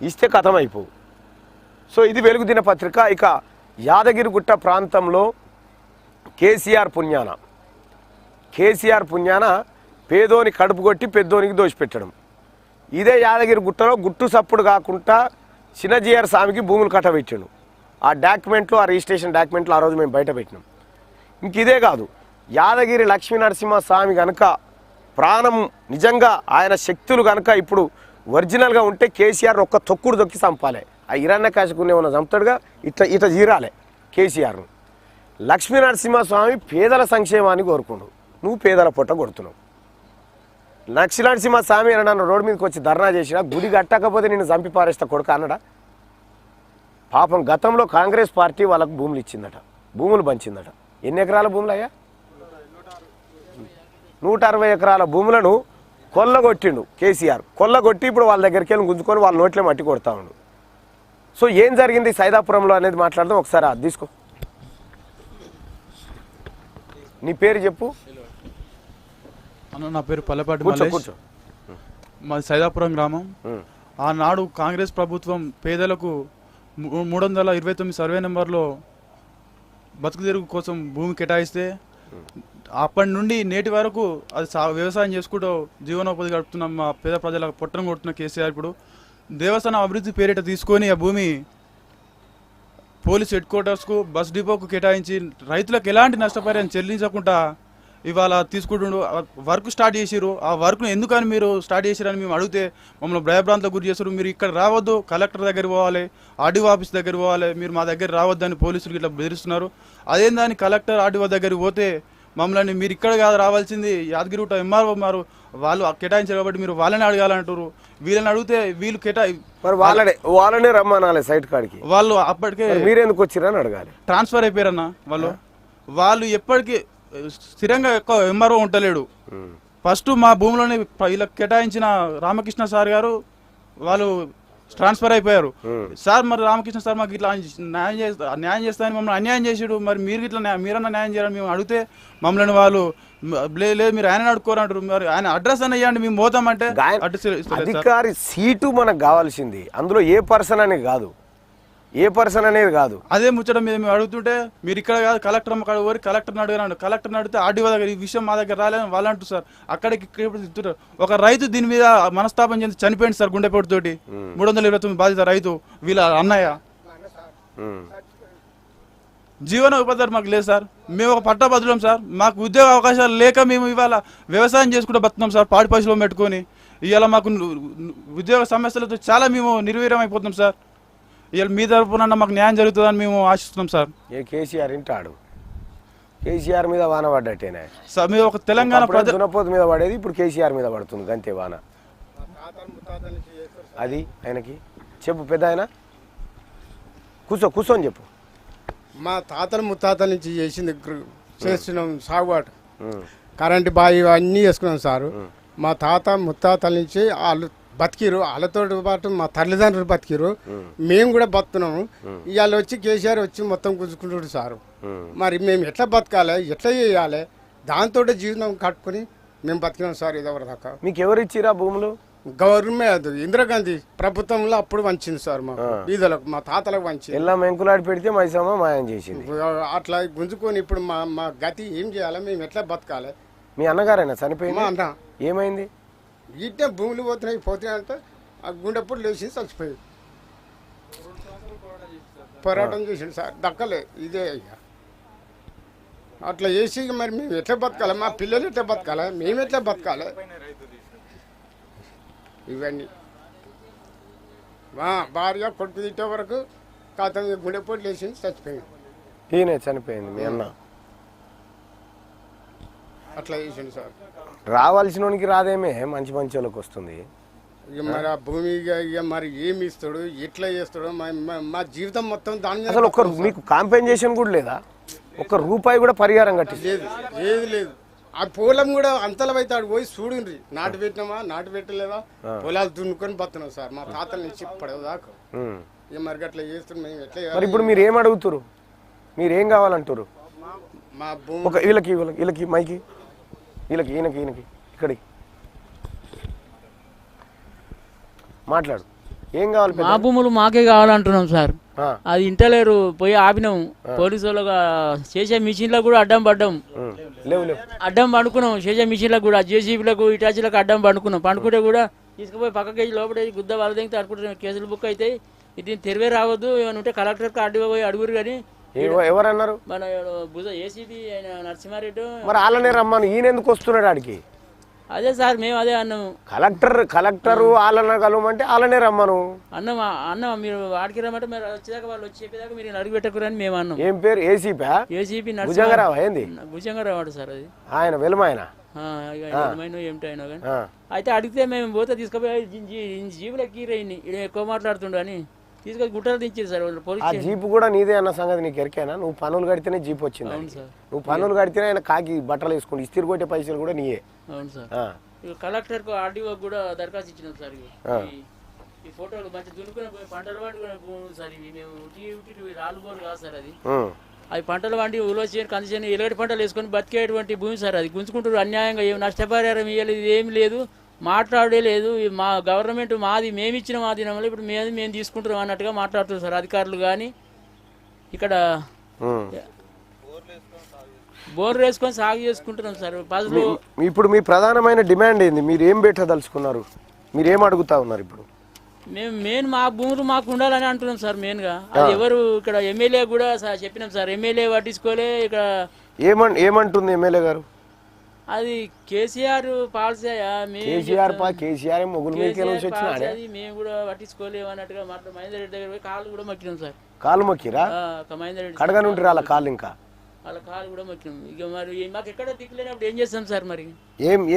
ఇస్తే కథమైపోవు. సో ఇది వెలుగు దినపత్రిక. ఇక యాదగిరిగుట్ట ప్రాంతంలో కేసీఆర్ పుణ్యాన పేదోని కడుపు కొట్టి పెద్దోనికి దోషిపెట్టడం. ఇదే యాదగిరిగుట్టలో గుట్టు సప్పుడు కాకుండా చిన్నజీఆర్ స్వామికి భూములు కట్టబెట్టాడు. ఆ డాక్యుమెంట్లు, ఆ రిజిస్ట్రేషన్ డాక్యుమెంట్లు ఆ రోజు మేము బయట పెట్టినాం. ఇంక ఇదే కాదు, యాదగిరి లక్ష్మీ నరసింహ స్వామి కనుక ప్రాణం నిజంగా ఆయన శక్తులు కనుక ఇప్పుడు ఒరిజినల్గా ఉంటే కేసీఆర్ ఒక్క తొక్కుడు దొక్కి చంపాలి. ఆ హిరణ్యకాశికుని ఏమన్నా చంపుతాడుగా, ఇట్లా జీరాలే కేసీఆర్ను. లక్ష్మీ నరసింహస్వామి పేదల సంక్షేమాన్ని కోరుకుండు, నువ్వు పేదల పొట్ట కొడుతున్నావు. లక్ష్మీ నరసింహస్వామి నన్ను రోడ్డు మీదకి వచ్చి ధర్నా చేసినా గుడి కట్టకపోతే నేను చంపి పారేస్తా కొడుకు అన్నడా. పాపం గతంలో కాంగ్రెస్ పార్టీ వాళ్ళకు భూములు ఇచ్చిందట, భూములు పంచిందట. ఎన్ని ఎకరాల భూములు అయ్యా? 160 ఎకరాల భూములను కొల్లగొట్టిండు కేసీఆర్. కొల్లగొట్టి ఇప్పుడు వాళ్ళ దగ్గరికి వెళ్ళి గుంజుకొని వాళ్ళ నోట్లే మట్టి కొడతా ఉండు. సో ఏం జరిగింది సైదాపురంలో అనేది మాట్లాడదాం. ఒకసారి అది తీసుకో. నీ పేరు చెప్పు. అన్న నా పేరు పల్లెపాటి మల్లేష్. మాది సైదాపురం గ్రామం. ఆనాడు కాంగ్రెస్ ప్రభుత్వం పేదలకు 329 సర్వే నెంబర్లో బతుకు తెరుగు కోసం భూమి కేటాయిస్తే అప్పటి నుండి నేటి వరకు అది వ్యవసాయం చేసుకుంటూ జీవనోపాధి గడుపుతున్న మా పేద ప్రజలకు పొట్టను కొట్టున్న కేసీఆర్ ఇప్పుడు దేవస్థానం అభివృద్ధి పేరిట తీసుకొని ఆ భూమి పోలీస్ హెడ్ క్వార్టర్స్కు బస్ డిపోకు కేటాయించి రైతులకు ఎలాంటి నష్టపరిహారం చెల్లించకుండా ఇవాళ తీసుకుంటుండు వర్క్ స్టార్ట్ చేసిరు. ఆ వర్క్ను ఎందుకని మీరు స్టార్ట్ చేసిరని మేము అడిగితే మమ్మల్ని భయభ్రాంతకు గురి చేస్తారు. మీరు ఇక్కడ రావద్దు, కలెక్టర్ దగ్గర పోవాలి, ఆర్డీఓ ఆఫీస్ దగ్గర పోవాలి, మీరు మా దగ్గర రావద్దని పోలీసులు ఇట్లా బెదిరిస్తున్నారు. అదేందని కలెక్టర్ ఆర్డీఓ దగ్గరికి పోతే మమ్మల్ని మీరు ఇక్కడ కాదు రావాల్సింది యాదగిరిగుట్ట ఎంఆర్ఓ వాళ్ళు కేటాయించారు కాబట్టి మీరు వాళ్ళని అడగాలంటారు. వీళ్ళని అడిగితే వీళ్ళు మరి వాళ్ళనే రమ్మనాలి సైట్ కాడికి. వాళ్ళు అప్పటికే మీరెందుకు వచ్చిరని అడగాలి. ట్రాన్స్ఫర్ అయిపోయారన్న వాళ్ళు ఎప్పటికీ స్థిరంగా ఎక్కువ ఎంఆర్ఓ ఉండలేడు. ఫస్ట్ మా భూమిలోని వీళ్ళకి కేటాయించిన రామకృష్ణ సార్ గారు వాళ్ళు ట్రాన్స్ఫర్ అయిపోయారు. సార్ మరి రామకృష్ణ సార్ మాకు ఇట్లా న్యాయం చేస్తారని మమ్మల్ని అన్యాయం చేసాడు, మరి మీరు ఇట్లా మీరన్నా న్యాయం చేయాలని మేము అడిగితే మమ్మల్ని వాళ్ళు లేదు మీరు ఆయన అడుక్కోరంటారు. మరి ఆయన అడ్రస్ అని ఇవ్వండి మేము పోతామంటే అధికారి సీటు మనకు కావాల్సింది, అందులో ఏ పర్సన్ అనేది కాదు, ఏ పర్సన్ అనేది కాదు. అదే ముచ్చట మీద మేము అడుగుతుంటే మీరు ఇక్కడ కాదు కలెక్టర్ అమ్మ కాడ పోయి కలెక్టర్ని అడిగాను, కలెక్టర్ని అడిగితే ఆర్డీఓ దగ్గర ఈ విషయం మా దగ్గర రాలేదని వాళ్ళు అంటారు సార్. అక్కడికి తింటారు. ఒక రైతు దీని మీద మనస్తాపం చెంది చనిపోయింది సార్ గుండెపోటుతోటి. 329 బాధిత రైతు వీళ్ళ అన్నయ్య. జీవన ఉపాధి మాకు లేదు సార్. మేము ఒక పట్టభద్రులం సార్. మాకు ఉద్యోగ అవకాశాలు లేక మేము ఇవాళ వ్యవసాయం చేసుకుంటూ బతున్నాం సార్, పాడి పశువులు పెట్టుకొని. ఇవాళ మాకు ఉద్యోగ సమస్యలతో చాలా మేము నిర్వీర్యం అయిపోతున్నాం సార్. ఇవాళ మీ తరపున మాకు న్యాయం జరుగుతుందని మేము ఆశిస్తున్నాం సార్. కేసీఆర్ ఇంటాడు, కేసీఆర్ మీద వాన పడ్డట్టేనే సార్. మీరు ఒక తెలంగాణ దునపోతు మీద పడేది ఇప్పుడు కేసీఆర్ మీద పడుతుంది గంతే వాన. అది ఆయనకి చెప్పు పెద్ద ఆయన, కూర్చొని చెప్పు. మా తాతలు ముత్తాతల నుంచి చేస్తున్నాం సాగుబాటు, కరెంటు బావి అన్నీ వేసుకున్నాం సారు. మా తాత ముత్తాతల నుంచి వాళ్ళు బతికిరు, వాళ్ళతో పాటు మా తల్లిదండ్రులు బతికిరు, మేము కూడా బతున్నాము. ఇవాళ వచ్చి కేసీఆర్ వచ్చి మొత్తం గుంజుకుంటాడు సారు. మరి మేము ఎట్లా బతకాలి, ఎట్లా చేయాలి, దాంతో జీవితం కట్టుకుని మేము బతికినాం సార్. ఇదవరి దాకా మీకు ఎవరు ఇచ్చిరా భూములు? గవర్నమెంట్ ఇందిరాగాంధీ ప్రభుత్వంలో అప్పుడు వంచింది సార్. మా బీదలకు మా తాతలకు వంచింది. ఎలా మెంకులాడి పెడితే మైసమ్మ మాయం చేసింది. అట్లా గుంజుకొని ఇప్పుడు మా గతి ఏం చేయాలి, మేము ఎట్లా బతకాలి. మీ అన్నగారైనా చనిపోయింది? మా అన్న ఏమైంది? ఇట్టే భూములు పోతున్నాయి అంటే ఆ గుండెప్పుడు లేచి చచ్చిపోయి పోరాటం చేసిండు సార్. దక్కలే ఇదే ఇక అట్లా చేసి మరి మేము ఎట్లా బతకాలి, మా పిల్లలు ఎట్లా బతకాలి, మేము ఎట్లా బతకాలి. ఇవన్నీ మా భార్య కొడుకు తిట్టే వరకు కాతం గుండెపోటు లేచి చచ్చిపోయింది. ఈయన చనిపోయింది మీ అన్న. అట్లా చేసిండు సార్. రావాల్సినోనికి రాదేమే, మంచి వాళ్ళకి వస్తుంది. ఇక మరి ఆ భూమి ఇక మరి ఏమి ఇస్తాడు, ఎట్లా చేస్తాడు, మా జీవితం మొత్తం దాని అసలు ఒక్క మీకు కాంపెన్సేషన్ కూడా లేదా? ఒక్క రూపాయి కూడా పరిహారం కట్టి లేదు, ఏది లేదు. ఆ పొలం కూడా అంతలం అయితే ఆడు పోయి చూడండి, నాటు పెట్టినామా నాటు పెట్టలేదా, పొలాలు దున్నుకొని బతున్నాం సార్. మా తాతల నుంచి పడేదాకా ఇక మరి అట్లా చేస్తున్నాం. మేము ఎట్లా మరి ఇప్పుడు మీరు ఏం అడుగుతారు, మీరేం కావాలంటారు? మా భూమి ఒక వీళ్ళకి మైకి, ఈయనకి ఇక్కడికి మాట్లాడు. ఏం కావాలి? మా భూములు మాకే కావాలంటున్నాం సార్. అది ఇంటలేరు, పోయి ఆపినాం. పోలీసు వాళ్ళగా చేసే మిషన్లకు కూడా అడ్డం పడ్డాం, అడ్డం పండుకున్నాం. చేసే మిషన్లకు కూడా జేసీబీలకు ఇటాచీలకు అడ్డం పండుకుంటే కూడా తీసుకుపోయి పక్క కేజీ లోపల గుద్ద వాళ్ళ దగ్గర అనుకుంటున్నాం. కేసులు బుక్ అయితే ఇది తెరివే రావద్దు, ఏమైనా ఉంటే కలెక్టర్కి అడ్డు పోయి అడుగురు. కానీ ఎవరన్నారు? మన ఏసీబీ ఆయన నరసింహారెడ్డి. మరి వాళ్ళనే రమ్మను, ఈయన ఎందుకు వస్తున్నాడు ఆడికి? అదే సార్ మేము అదే అన్నాము. కలెక్టర్ వాళ్ళని కలవమంటే వాళ్ళనే రమ్మను అన్న. మీరు ఆడికి రమ్మంటే మీరు వచ్చేదాకా వాళ్ళు వచ్చి చెప్పేదాకా మీరు అడుగు పెట్టకూరని మేము అన్నాం. ఏం పేరు? ఏసీపీ భుజంగరావు. ఏంది భుజంగరావు సార్? అది ఆయన వెలుమాయన ఏమిటో అయినా కానీ అయితే అడిగితే మేము పోతే తీసుకుపోయి జీబులు ఎక్కిరయ్యి ఎక్కువ మాట్లాడుతుండ అని తీసుకొని గుట్టలు దించారు సార్ వాళ్ళు. పోలీస్ జీపు కూడా నీదే అన్న సంగతి నీకు ఎరికేనా? నువ్వు పనులు కడితేనే జీప్ వచ్చింది. నువ్వు పనులు కడితేనే ఆయన కాకి బట్టలు వేసుకుంటే ఇస్తిరి కొట్టే పైసలు కూడా నీయే. అవును సార్. కలెక్టర్ కు ఆర్డీఓ కూడా దరఖాస్తు ఇచ్చినాం సార్. ఈ ఫోటోలు మంచి దున్నుకునే పంటలు పండుకునే సార్. ఇవి మేము రాళ్ళుగోలు కాదు సార్. అది పంటలు పండి ఉలోచేని కందిచేని ఎలాంటి పంటలు వేసుకొని బతికేటువంటి భూమి సార్. అది గుంజుకుంటారు అన్యాయంగా. ఏం నష్టపరిహారం ఇవ్వాలి, ఇది ఏమి లేదు. మాట్లాడలేదు. మా గవర్నమెంట్ మాది మేము ఇచ్చిన మాదినంలో ఇప్పుడు మేము తీసుకుంటాం అన్నట్టుగా మాట్లాడుతున్నారు సార్ అధికారులు. కానీ ఇక్కడ బోర్లు వేసుకొని సాగు చేసుకుంటున్నాం సార్. పదులు ఇప్పుడు మీ ప్రధానమైన డిమాండ్ ఏంది? మీరు ఏం పెట్టదలుచుకున్నారు? మీరు ఏం అడుగుతా ఉన్నారు ఇప్పుడు? మేము మెయిన్ మా భూములు మాకు ఉండాలని అంటున్నాం సార్ మెయిన్గా. అది ఎవరు ఇక్కడ ఎమ్మెల్యే కూడా చెప్పినాం సార్, ఎమ్మెల్యే పట్టించుకోలే. ఇక్కడ ఏమంటుంది ఎమ్మెల్యే గారు? అది కేసీఆర్ పాలసీ కేసీఆర్ మొగులు మేము కూడా పట్టించుకోలేము అన్నట్టుగా మహేందర్ రెడ్డి దగ్గర పోయి కాళ్ళు కూడా మొక్కినాం సార్. కాళ్ళు మొక్కిరా? మహేందర్ రెడ్డి కడగనుంటారు వాళ్ళ కాళ్ళు, ఇంకా వాళ్ళ కాళ్ళు కూడా మొక్కినాం. ఇక మరి మాకు ఎక్కడ దిక్కులేనప్పుడు ఏం చేస్తాం సార్? మరి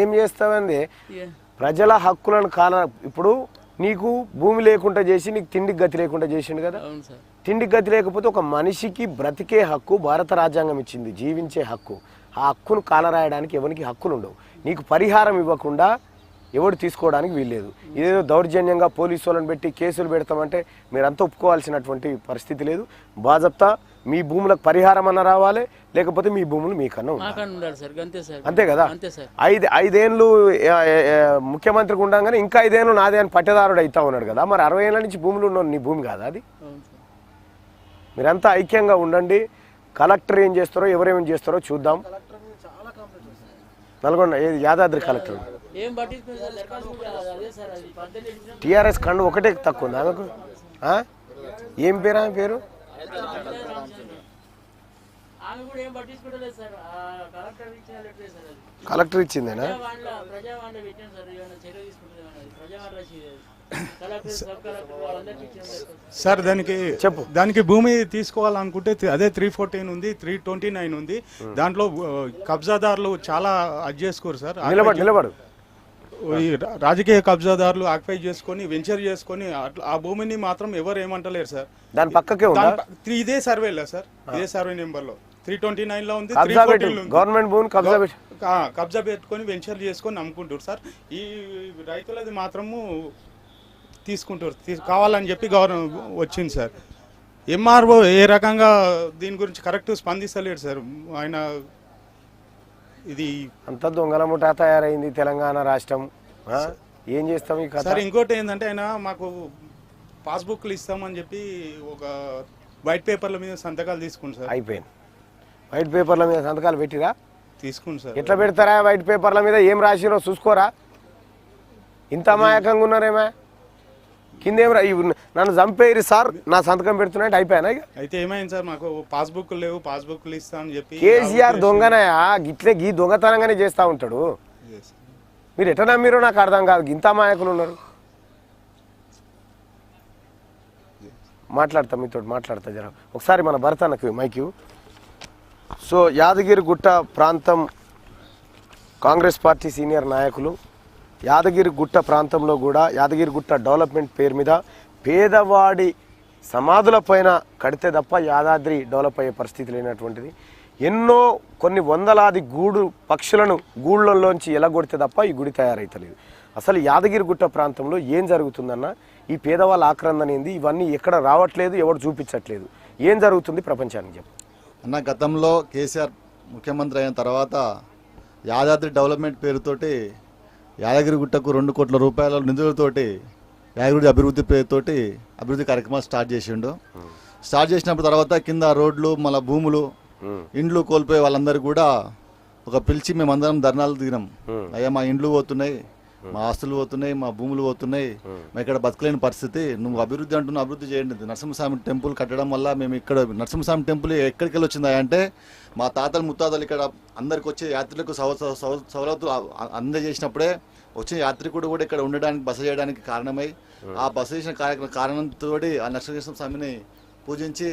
ఏం చేస్తామండి? ప్రజల హక్కులను ఇప్పుడు నీకు భూమి లేకుండా చేసి నీకు తిండికి గతి లేకుండా చేసిండు కదా. తిండికి గతి లేకపోతే ఒక మనిషికి బ్రతికే హక్కు భారత రాజ్యాంగం ఇచ్చింది, జీవించే హక్కు. ఆ హక్కును కాలరాయడానికి ఎవరికి హక్కులు ఉండవు. నీకు పరిహారం ఇవ్వకుండా ఎవడు తీసుకోవడానికి వీల్లేదు. ఇదేదో దౌర్జన్యంగా పోలీసు వాళ్ళని పెట్టి కేసులు పెడతామంటే మీరంతా ఒప్పుకోవాల్సినటువంటి పరిస్థితి లేదు. బాజప్తా మీ భూములకు పరిహారం అన్న రావాలి, లేకపోతే మీ భూములు మీకన్నా ఉండాలి. అంతే కదా. 5 ఏళ్ళు ముఖ్యమంత్రికి ఉండగానే ఇంకా 5 ఏళ్ళు నాదే అని పట్టేదారుడు అవుతా ఉన్నాడు కదా. మరి 60 ఏళ్ళ నుంచి భూములు ఉన్న నీ భూమి కాదా అది? మీరంతా ఐక్యంగా ఉండండి. కలెక్టర్ ఏం చేస్తారో ఎవరేం చేస్తారో చూద్దాం. నల్గొండ యాదాద్రి కలెక్టర్ టీఆర్ఎస్ కండు ఒకటే తక్కువ ఉంది ఆమెకు. ఏం పేరు ఆమె పేరు? కలెక్టర్ ఇచ్చిందేనా? సార్ దానికి భూమి తీసుకోవాలనుకుంటే అదే 314 ఉంది, 329 ఉంది. దాంట్లో కబ్జాదారులు చాలా అది చేసుకోరు సార్. నిలబడు రాజకీయ కబ్జాదారులు ఆక్యుపై చేసుకొని వెంచర్ చేసుకొని ఆ భూమిని మాత్రం ఎవరు ఏమంటలేరు సార్. దాని పక్కకే ఇదే సర్వేలో సార్, ఇదే సర్వే నెంబర్ లో 329 లో ఉంది, గవర్నమెంట్ భూమి కబ్జా పెట్టుకొని వెంచర్ చేసుకొని అమ్ముకుంటారు సార్. ఈ రైతులది మాత్రము తీసుకుంటారు, కావాలని చెప్పి గవర్నమెంట్ వచ్చింది సార్. ఎంఆర్ఓ ఏ రకంగా దీని గురించి కరెక్ట్ స్పందిస్తలేడు సార్. ఆయన ఇది అంత దొంగల ముఠా తయారైంది తెలంగాణ రాష్ట్రం. ఏం చేస్తాం సార్? ఇంకోటి ఏంటంటే ఆయన మాకు పాస్బుక్లు ఇస్తామని చెప్పి ఒక వైట్ పేపర్ల మీద సంతకాలు తీసుకుంది సార్. అయిపోయింది. వైట్ పేపర్ల మీద సంతకాలు పెట్టిరా? తీసుకుంది సార్. ఎట్లా పెడతారా వైట్ పేపర్ల మీద? ఏం రాసిరో చూసుకోరా? ఇంత అమాయకంగా ఉన్నారేమా? కిందేం నన్ను చంపేరు సార్, నా సంతకం పెడుతున్నట్టు అయిపోయానా? అయితే ఏమైంది సార్? మాకు పాస్బుక్లు లేవు, పాస్బుక్లు ఇస్తామని చెప్పి. కేసీఆర్ దొంగనయా? గిట్లే గీ దొంగతనంగానే చేస్తూ ఉంటాడు. మీరు ఎట్లా నమ్మిరో నాకు అర్థం కాదు. ఇంత అమాయకులు ఉన్నారు. మీతో మాట్లాడతా జర ఒకసారి మన భరతన్నకు మైక్యూ. సో యాదగిరిగుట్ట ప్రాంతం కాంగ్రెస్ పార్టీ సీనియర్ నాయకులు యాదగిరిగుట్ట ప్రాంతంలో కూడా యాదగిరిగుట్ట డెవలప్మెంట్ పేరు మీద పేదవాడి సమాధుల పైన కడితే తప్ప యాదాద్రి డెవలప్ అయ్యే పరిస్థితి లేనటువంటిది. కొన్ని వందలాది పక్షులను గూళ్ళల్లోంచి ఎలగొడితే తప్ప ఈ గుడి తయారైతలేదు. అసలు యాదగిరిగుట్ట ప్రాంతంలో ఏం జరుగుతుందన్న, ఈ పేదవాళ్ళ ఆక్రందన ఏంది? ఇవన్నీ ఎక్కడ రావట్లేదు, ఎవరు చూపించట్లేదు. ఏం జరుగుతుంది ప్రపంచానికి చెప్పు అన్న. గతంలో కేసీఆర్ ముఖ్యమంత్రి అయిన తర్వాత యాదాద్రి డెవలప్మెంట్ పేరుతోటి యాదగిరిగుట్టకు 2 కోట్ల రూపాయల నిధులతోటి యాదగిరి అభివృద్ధి పేరుతోటి అభివృద్ధి కార్యక్రమాలు స్టార్ట్ చేసిండు. స్టార్ట్ చేసినప్పుడు తర్వాత కింద రోడ్లు, మళ్ళీ భూములు, ఇండ్లు కోల్పోయే వాళ్ళందరూ కూడా ఒక పిలిచి మేమందరం ధర్నాలు దిగినాం. అయ్యా మా ఇండ్లు పోతున్నాయి, మా ఆస్తులు పోతున్నాయి, మా భూములు పోతున్నాయి, మా ఇక్కడ బతకలేని పరిస్థితి. నువ్వు అభివృద్ధి అంటున్నావు, అభివృద్ధి చేయండి. నరసింహస్వామి టెంపుల్ కట్టడం వల్ల మేము ఇక్కడ నరసింహస్వామి టెంపుల్ ఎక్కడికి వెళ్ళి వచ్చిందా అంటే మా తాతలు ముత్తాతలు ఇక్కడ అందరికి వచ్చే యాత్రికులకు సవలతులు అందజేసినప్పుడే వచ్చే యాత్రికుడు కూడా ఇక్కడ ఉండడానికి బస చేయడానికి కారణమై ఆ బస చేసిన కారణంతో ఆ నరసింహస్వామిని పూజించి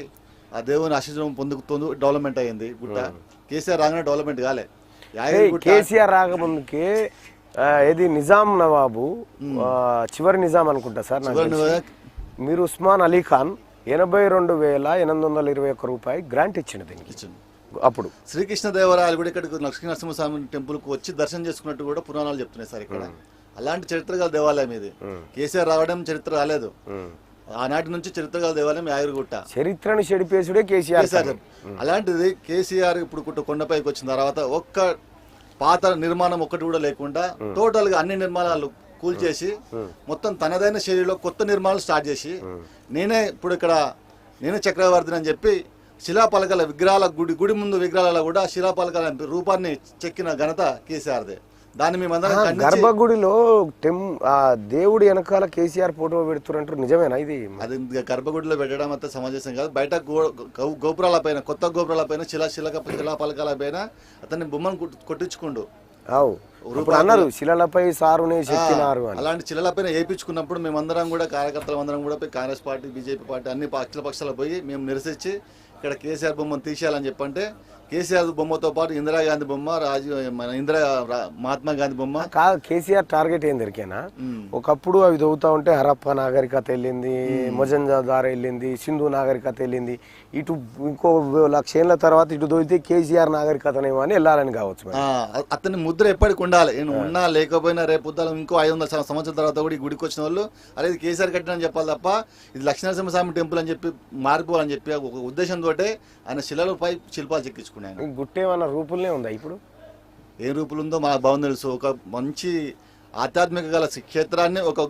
ఆ దేవుని ఆశీర్వాదం పొందుకుతూ డెవలప్మెంట్ అయ్యింది గుట్ట. కేసీఆర్ రాగానే డెవలప్మెంట్ కాలే. కేసీఆర్ రాకముందుకే ఇది నిజాం నవాబు చివరి నిజాం అనుకుంటా సార్, మీరు ఉస్మాన్ అలీ ఖాన్ 82,821 రూపాయలు గ్రాంట్ ఇచ్చిండు దీనికి. అప్పుడు శ్రీకృష్ణదేవరాయలు కూడా ఇక్కడ లక్ష్మీ నరసింహస్వామి టెంపుల్ కు వచ్చి దర్శనం చేసుకున్నట్టు కూడా పురాణాలు చెప్తున్నాయి సార్. ఇక్కడ అలాంటి చరిత్ర గల దేవాలయం ఇది. కేసీఆర్ రావడం చరిత్ర రాలేదు, ఆనాటి నుంచి చరిత్ర గల దేవాలయం యాదగిరిగుట్ట. చరిత్రను చెడిపేసుడే కేసీఆర్. అలాంటిది కేసీఆర్ ఇప్పుడు కొండపైకి వచ్చిన తర్వాత ఒక్క పాత నిర్మాణం ఒక్కటి కూడా లేకుండా టోటల్గా అన్ని నిర్మాణాలు కూల్చేసి మొత్తం తనదైన శైలిలో కొత్త నిర్మాణాలు స్టార్ట్ చేసి నేనే చక్రవర్తిని అని చెప్పి శిలాపలకల విగ్రహాల గుడి ముందు విగ్రహాలలో కూడా శిలాపలకల రూపాన్ని చెక్కిన ఘనత కేసీఆర్దే. దాన్ని మేమందరం గర్భగుడిలో దేవుడి వెనకాల కేసీఆర్ ఫోటో పెడుతున్నారు, నిజమేనా ఇది? అది గర్భగుడిలో పెట్టడం అంతా సమంజసం కాదు. బయట గోపురాల పైన, కొత్త గోపురాల పైన శిలాపలకాల పైన అతన్ని బొమ్మను కొట్టించుకుండు. అన్నారు శిలలపై సారునే చెక్కినారు. అలాంటి శిలలపైన వేయించుకున్నప్పుడు మేమందరం కూడా కార్యకర్తలు అందరం కూడా పోయి కాంగ్రెస్ పార్టీ, బీజేపీ పార్టీ అన్ని అఖిల పక్షాలు పోయి మేము నిరసించి ఇక్కడ కేసీఆర్ బొమ్మను తీసేయాలని చెప్పంటే కేసీఆర్ బొమ్మతో పాటు ఇందిరాగాంధీ బొమ్మ, మహాత్మా గాంధీ బొమ్మ. కేసీఆర్ టార్గెట్ ఏం దొరికేనా? ఒకప్పుడు అవి చదువుతా ఉంటే హరప్ప నాగరికత వెళ్ళింది, మొజంజదారో వెళ్ళింది, సింధు నాగరికత వెళ్ళింది. ఇటు ఇంకో 1,00,000 ఏళ్ల తర్వాత ఇటు దొరికితే కేసీఆర్ నాగరికతనేమో అని వెళ్ళాలని కావచ్చు. అతని ముద్ర ఎప్పటికి ఉండాలి. నేను ఉన్నా లేకపోయినా రేపు ఇంకో 500 సంవత్సరాల తర్వాత కూడా ఈ గుడికి వచ్చిన వాళ్ళు అరే ఇది కేసీఆర్ కట్టినని చెప్పాలి తప్ప ఇది లక్ష్మీనరసింహస్వామి టెంపుల్ అని చెప్పి మారిపోవాలని చెప్పి ఒక ఉద్దేశంతో ఆయన శిలలపై శిల్పాలు చెక్కించుకున్నాను. గుట్టేమన్నా రూపులనే ఉందా ఇప్పుడు? ఏ రూపులు ఉందో మనకు బాగుంది తెలుసు. ఒక మంచి ఆధ్యాత్మిక గల క్షేత్రాన్ని ఒక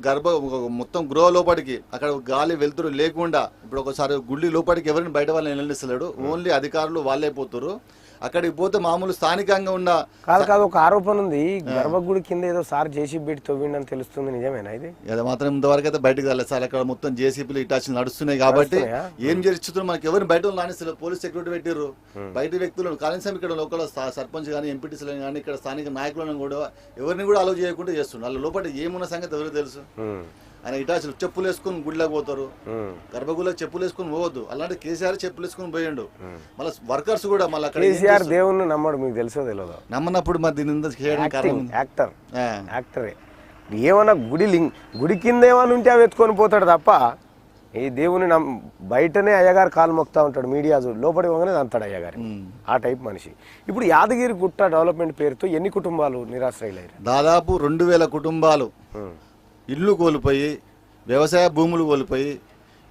మొత్తం గృహ లోపలికి అక్కడ గాలి వెలుతురు లేకుండా ఇప్పుడు ఒకసారి గుడి లోపలికి ఎవరిని బయట వాళ్ళని వెళ్ళనిస్తలేడు. ఓన్లీ అధికారులు వాళ్ళే పోతారు. అక్కడికి పోతే మామూలు స్థానికంగా ఉన్న కాదు ఒక ఆరోపణ ఉంది, గర్భగుడి కింద ఏదో సార్ జేసీబీ పెట్టి తవ్విండని తెలుస్తుంది, నిజమేనా ఇది? అది మాత్రం ఇంతవరకు అయితే బయటకు వెళ్ళలేదు సార్. అక్కడ మొత్తం జేసీపీలు ఇటాచీలు నడుస్తున్నాయి కాబట్టి ఏం చేస్తున్నారు మనకి ఎవరిని బయట రానిస్తలేదు. పోలీస్ సెక్యూరిటీ పెట్టిర్రు. బయట వ్యక్తులను కనీసం ఇక్కడ లోకల్ సర్పంచ్ కానీ, ఎంపీటీసీలను కానీ, ఇక్కడ స్థానిక నాయకులను కూడా ఎవరిని కూడా అలౌ చేయకుండా చేస్తున్నారు. వాళ్ళ లోపల ఏమున్న సంగతి ఎవరికి తెలుసు? ఆయన ఇటాచులు చెప్పులు వేసుకుని గుడిలోకి పోతారు, గర్భగుడిలో చెప్పులు వేసుకుని పోవద్దు. అలాంటి కేసీఆర్ చెప్పులు వేసుకుని పోయిండు. మళ్ళీ వర్కర్స్ కూడా మళ్ళీ కేసీఆర్ దేవుణ్ణి నమ్మడు, మీకు తెలుసో తెలియదు. నమ్మనప్పుడు మరి దీని యాక్టరే ఏమన్నా గుడి కింద ఏమన్నా ఉంటే అవి ఎత్తుకొని పోతాడు తప్ప ఈ దేవుని బయటనే అయ్యగారు కాలు మొక్తా ఉంటాడు. మీడియా లోపలి పోగానే అంతాడు అయ్యగారు, ఆ టైప్ మనిషి. ఇప్పుడు యాదగిరి గుట్ట డెవలప్మెంట్ పేరుతో ఎన్ని కుటుంబాలు నిరాశ్రయులయ్యారు? దాదాపు 2,000 కుటుంబాలు ఇల్లు కోల్పోయి, వ్యవసాయ భూములు కోల్పోయి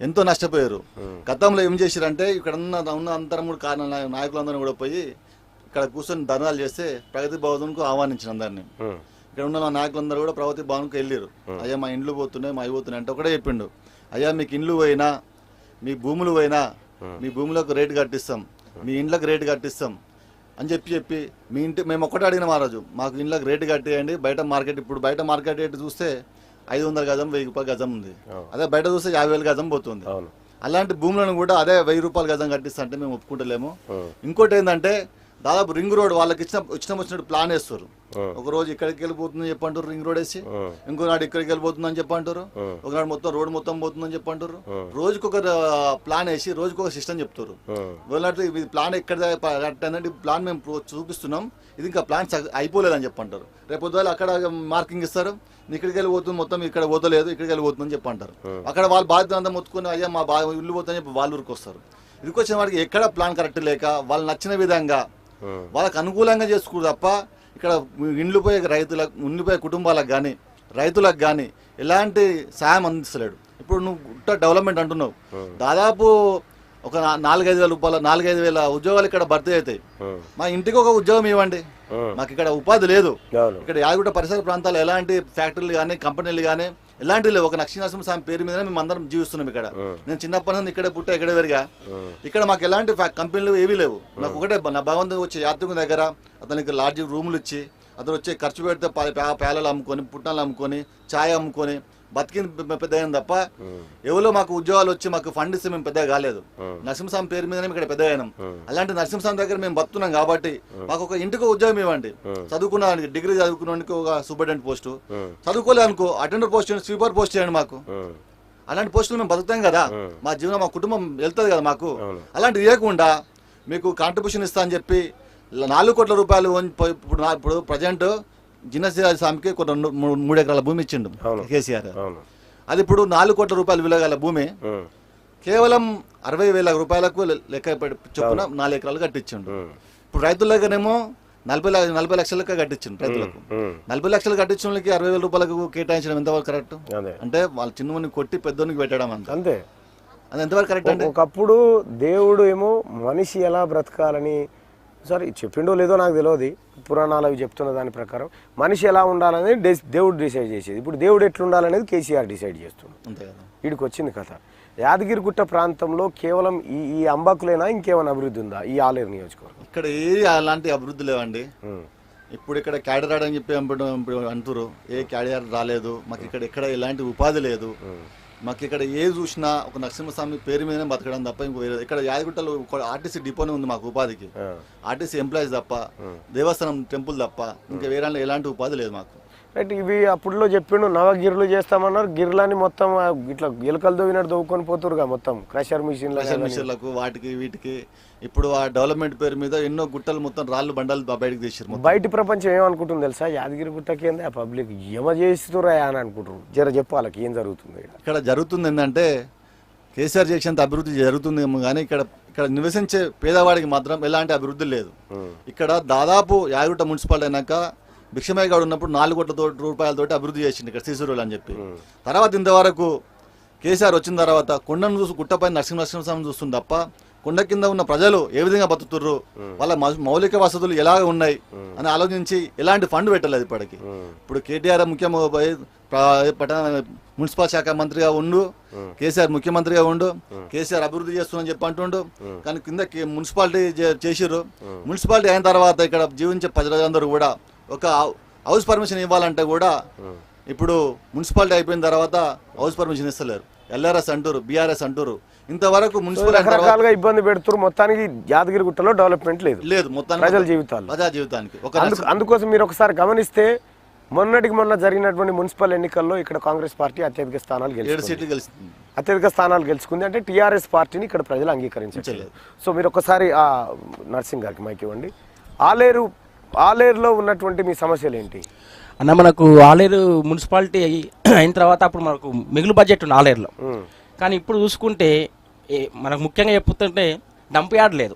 ఎంతో నష్టపోయారు. గతంలో ఏం చేశారంటే ఇక్కడ ఉన్న అంతరం కూడా కారణ నాయకులందరూ కూడా పోయి ఇక్కడ కూర్చొని ధర్నాలు చేస్తే ప్రగతి భవన్కు ఆహ్వానించిన అందరినీ. ఇక్కడ ఉన్న నాయకులందరూ కూడా ప్రగతి భవన్కు వెళ్ళారు. అయ్యా మా ఇండ్లు పోతున్నాయి, మా పోతున్నాయి అంటే ఒకటే చెప్పిండు, అయ్యా మీకు ఇండ్లు పోయినా, మీ భూములు పోయినా, మీ భూములకు రేటు కట్టిస్తాం, మీ ఇండ్లకు రేటు కట్టిస్తాం అని చెప్పి మీ ఇంటి మేము ఒక్కటే అడిగినాం ఆ రోజు, మాకు ఇండ్లకు రేటు కట్టేయండి. బయట మార్కెట్ ఇప్పుడు బయట మార్కెట్ రేటు చూస్తే 500 గజం, 1000 రూపాయల గజం ఉంది. అదే బయట చూస్తే 50,000 గజం పోతుంది. అలాంటి భూములను కూడా అదే 1000 రూపాయల గజం కట్టిస్తా అంటే మేము ఒప్పుకుంటలేము. ఇంకోటి ఏంటంటే దాదాపు రింగ్ రోడ్ వాళ్ళకి వచ్చినట్టు ప్లాన్ వేస్తారు. ఒక రోజు ఇక్కడికి వెళ్ళిపోతుందని చెప్పంటారు రింగ్ రోడ్ వేసి, ఇంకో నాడు ఇక్కడికి వెళ్ళిపోతుందని చెప్పంటారు, ఒకనాడు మొత్తం రోడ్ మొత్తం పోతుందని చెప్పంటారు. రోజుకొక ప్లాన్ వేసి రోజుకొక సిస్టమ్ చెప్తారు. వెళ్ళినట్టు ఇది ప్లాన్ ఎక్కడ కట్టిందంటే ప్లాన్ మేము చూపిస్తున్నాం, ఇది ఇంకా ప్లాన్ అయిపోలేదని చెప్పంటారు. రేపు పొద్దున అక్కడ మార్కింగ్ ఇస్తారు, ఇక్కడికి వెళ్ళిపోతుంది మొత్తం, ఇక్కడ పోతలేదు, ఇక్కడికి వెళ్ళిపోతుందని చెప్పంటారు. అక్కడ వాళ్ళ బాధ్యత అంతా మొత్తుకొని అయ్యా మా ఇల్లు పోతుందని చెప్పి వాళ్ళ ఊరికి వస్తారు. ఇదికి వచ్చిన వాడికి ఎక్కడ ప్లాన్ కరెక్ట్ లేక వాళ్ళు నచ్చిన విధంగా వాళ్ళకి అనుకూలంగా చేసుకోరు తప్ప ఇక్కడ ఇండ్లుపోయే రైతులకు, ఉండిపోయే కుటుంబాలకు కానీ, రైతులకు కానీ ఎలాంటి సాయం అందిస్తలేడు. ఇప్పుడు నువ్వు గుట్ట డెవలప్మెంట్ అంటున్నావు, దాదాపు ఒక 4,000 ఉద్యోగాలు ఇక్కడ భర్తీ అవుతాయి. మా ఇంటికి ఒక ఉద్యోగం ఇవ్వండి, మాకు ఇక్కడ ఉపాధి లేదు. ఇక్కడ యాదగిరిగుట్ట పరిసర ప్రాంతాల్లో ఎలాంటి ఫ్యాక్టరీలు కానీ, కంపెనీలు కానీ ఎలాంటివి లేవు. ఒక లక్ష్మీనరసింహస్వామి పేరు మీదనే మేము అందరం జీవిస్తున్నాం ఇక్కడ. నేను చిన్నప్పటి నుండి ఇక్కడే పుట్టా, ఇక్కడే పెరిగా. ఇక్కడ మాకు ఎలాంటి కంపెనీలు ఏవీ లేవు. నాకు ఒకటే నా భగవంతుడు వచ్చే యాత్రికుని దగ్గర అతనికి లాడ్జ్ రూములు ఇచ్చి, అతను వచ్చే ఖర్చు పెడితే పేలలు అమ్ముకొని, పుట్నాలు అమ్ముకొని, ఛాయ్ అమ్ముకొని బతికింది పెద్ద అయింది తప్ప ఎవరో మాకు ఉద్యోగాలు వచ్చి మాకు ఫండ్ ఇస్తే మేము పెద్దగా కాలేదు. నరసింహస్వామి పేరు మీదనే ఇక్కడ పెద్ద అయినాం. అలాంటి నరసింహస్వామి దగ్గర మేము బతున్నాం కాబట్టి మాకు ఒక ఇంటికి ఉద్యోగం ఇవ్వండి. చదువుకున్నానికి, డిగ్రీ చదువుకున్నానికి ఒక సూపరింటెండెంట్ పోస్టు, చదువుకోలేదు అనుకో అటెండర్ పోస్ట్, స్వీపర్ పోస్ట్ చేయండి మాకు. అలాంటి పోస్టులు మేము బతుకుతాం కదా, మా జీవనం, మా కుటుంబం వెళ్తుంది కదా మాకు. అలాంటివి ఇవ్వకుండా మీకు కాంట్రిబ్యూషన్ ఇస్తా అని చెప్పి 4 కోట్ల రూపాయలు ఇప్పుడు ప్రజెంట్ జిన్నశ్రీ స్వామికి 3 ఎకరాల భూమి ఇచ్చిండు కేసీఆర్. అది ఇప్పుడు 4 కోట్ల రూపాయలు విలువ గల భూమి కేవలం 60,000 రూపాయలకు లెక్క చొప్పున 4 ఎకరాలు కట్టించిండు. ఇప్పుడు రైతుల దగ్గరేమో 40 లక్షలకే కట్టించిండు. రైతులకు 40 లక్షలు కట్టించిన వాళ్ళకి 60,000 రూపాయలకు కేటాయించడం ఎంతవరకు కరెక్ట్? అంటే వాళ్ళ చిన్నమని కొట్టి పెద్దోనికి పెట్టడం అంతే. అది ఎంతవరకు కరెక్ట్? అంటే ఒకప్పుడు దేవుడు ఏమో మనిషి ఎలా బ్రతకాలని సరే చెప్పిండో లేదో నాకు తెలియదు, పురాణాలు అవి చెప్తున్న దాని ప్రకారం మనిషి ఎలా ఉండాలనేది దేవుడు డిసైడ్ చేసేది. ఇప్పుడు దేవుడు ఎట్లుండాలనేది కేసీఆర్ డిసైడ్ చేస్తుంది. అంతే కదా. వీడికి వచ్చింది కథ. యాదగిరిగుట్ట ప్రాంతంలో కేవలం ఈ అంబాకులేనా, ఇంకేమైనా అభివృద్ధి ఉందా ఈ ఆలేరు నియోజకవర్గం? ఇక్కడ అలాంటి అభివృద్ధి లేవండి. ఇప్పుడు ఇక్కడ క్యాడర్ అని చెప్పి అంటారు, ఏ క్యాడర్ రాలేదు మాకు. ఇక్కడ ఎలాంటి ఉపాధి లేదు మాకు. ఇక్కడ ఏ చూసినా ఒక నరసింహస్వామి పేరు మీదనే బతకడం తప్ప ఇంకో ఇక్కడ యాదగిరిగుట్టలో ఆర్టీసీ డిపోనే ఉంది మాకు ఉపాధికి. ఆర్టీసీ ఎంప్లాయీస్ తప్ప, దేవస్థానం టెంపుల్ తప్ప ఇంకా వేరే ఎలాంటి ఉపాధి లేదు మాకు. రైట్. ఇవి అప్పుడులో చెప్పిండు నవగిరులు చేస్తామన్నారు. గిర్లని మొత్తం ఇట్లా ఎలుకలు దవ్వినట్టు దవ్వుకొని పోతురుగా మొత్తం క్రషర్ మిషన్లకు వాటికి వీటికి. ఇప్పుడు ఆ డెవలప్మెంట్ పేరు మీద ఎన్నో గుట్టలు మొత్తం రాళ్ళు బండాలు బయటకు తీసారు. బయట ప్రపంచం ఏమనుకుంటుంది తెలుసా, యాదగిరి గుట్టకి ఏంది ఆ పబ్లిక్ ఏమ చేస్తురా అని అనుకుంటారు. జర చెప్పు వాళ్ళకి ఏం జరుగుతుంది ఇక్కడ జరుగుతుంది ఏంటంటే కేసీఆర్ చేసేంత అభివృద్ధి జరుగుతుందేమో కానీ ఇక్కడ నివసించే పేదవాడికి మాత్రం ఎలాంటి అభివృద్ధి లేదు. ఇక్కడ దాదాపు యాదగిరిగుట్ట మున్సిపాలిటీ అయినాక భిక్షమయ్య గారు ఉన్నప్పుడు 4 కోట్ల రూపాయలతోటి అభివృద్ధి చేసింది ఇక్కడ సీసూరులు అని చెప్పి. తర్వాత ఇంతవరకు కేసీఆర్ వచ్చిన తర్వాత కొండను చూసి గుట్టపైన నరసింహస్వామి చూస్తుంది తప్ప కొండ కింద ఉన్న ప్రజలు ఏ విధంగా బతుకుతుర్రు, వాళ్ళ మౌలిక వసతులు ఎలాగ ఉన్నాయి అని ఆలోచించి ఎలాంటి ఫండ్ పెట్టలేదు ఇప్పటికి. ఇప్పుడు కేటీఆర్ మున్సిపల్ శాఖ మంత్రిగా ఉండు, కేసీఆర్ ముఖ్యమంత్రిగా ఉండు, కేసీఆర్ అభివృద్ధి చేస్తుందని చెప్పి అంటుండు. కానీ కింద మున్సిపాలిటీ చేసిర్రు. మున్సిపాలిటీ అయిన తర్వాత ఇక్కడ జీవించే ప్రజలందరూ కూడా ఒక హౌస్ పర్మిషన్ ఇవ్వాలంటే కూడా ఇప్పుడు మున్సిపాలిటీ అయిపోయిన తర్వాత హౌస్ పర్మిషన్ ఇస్తలేరు. ఎల్ఆర్ఎస్ అంటారు, బీఆర్ఎస్ అంటారు. ఇంతవరకు మున్సిపల్ రకరకాలుగా ఇబ్బంది పెడుతున్నారు. మొత్తానికి యాదగిరిగుట్టలో డెవలప్మెంట్ లేదు మొత్తానికి ప్రజా జీవితానికి. అందుకోసం మీరు ఒకసారి గమనిస్తే మొన్న జరిగినటువంటి మున్సిపల్ ఎన్నికల్లో ఇక్కడ కాంగ్రెస్ పార్టీ అత్యధిక స్థానాలు గెలుచుకుంది. అంటే టీఆర్ఎస్ పార్టీని ఇక్కడ ప్రజలు అంగీకరించలేదు. సో మీరు ఒకసారి ఆ నర్సింగ్ గారికి మైక్ ఇవ్వండి. ఆలేరులో ఉన్నటువంటి మీ సమస్యలు ఏంటి అన్న? మనకు ఆలేరు మున్సిపాలిటీ అయిన తర్వాత అప్పుడు మనకు మిగులు బడ్జెట్ ఉంది ఆలేరులో. కానీ ఇప్పుడు చూసుకుంటే మనకు ముఖ్యంగా చెప్పుతుంటే డంప్ యార్డ్ లేదు.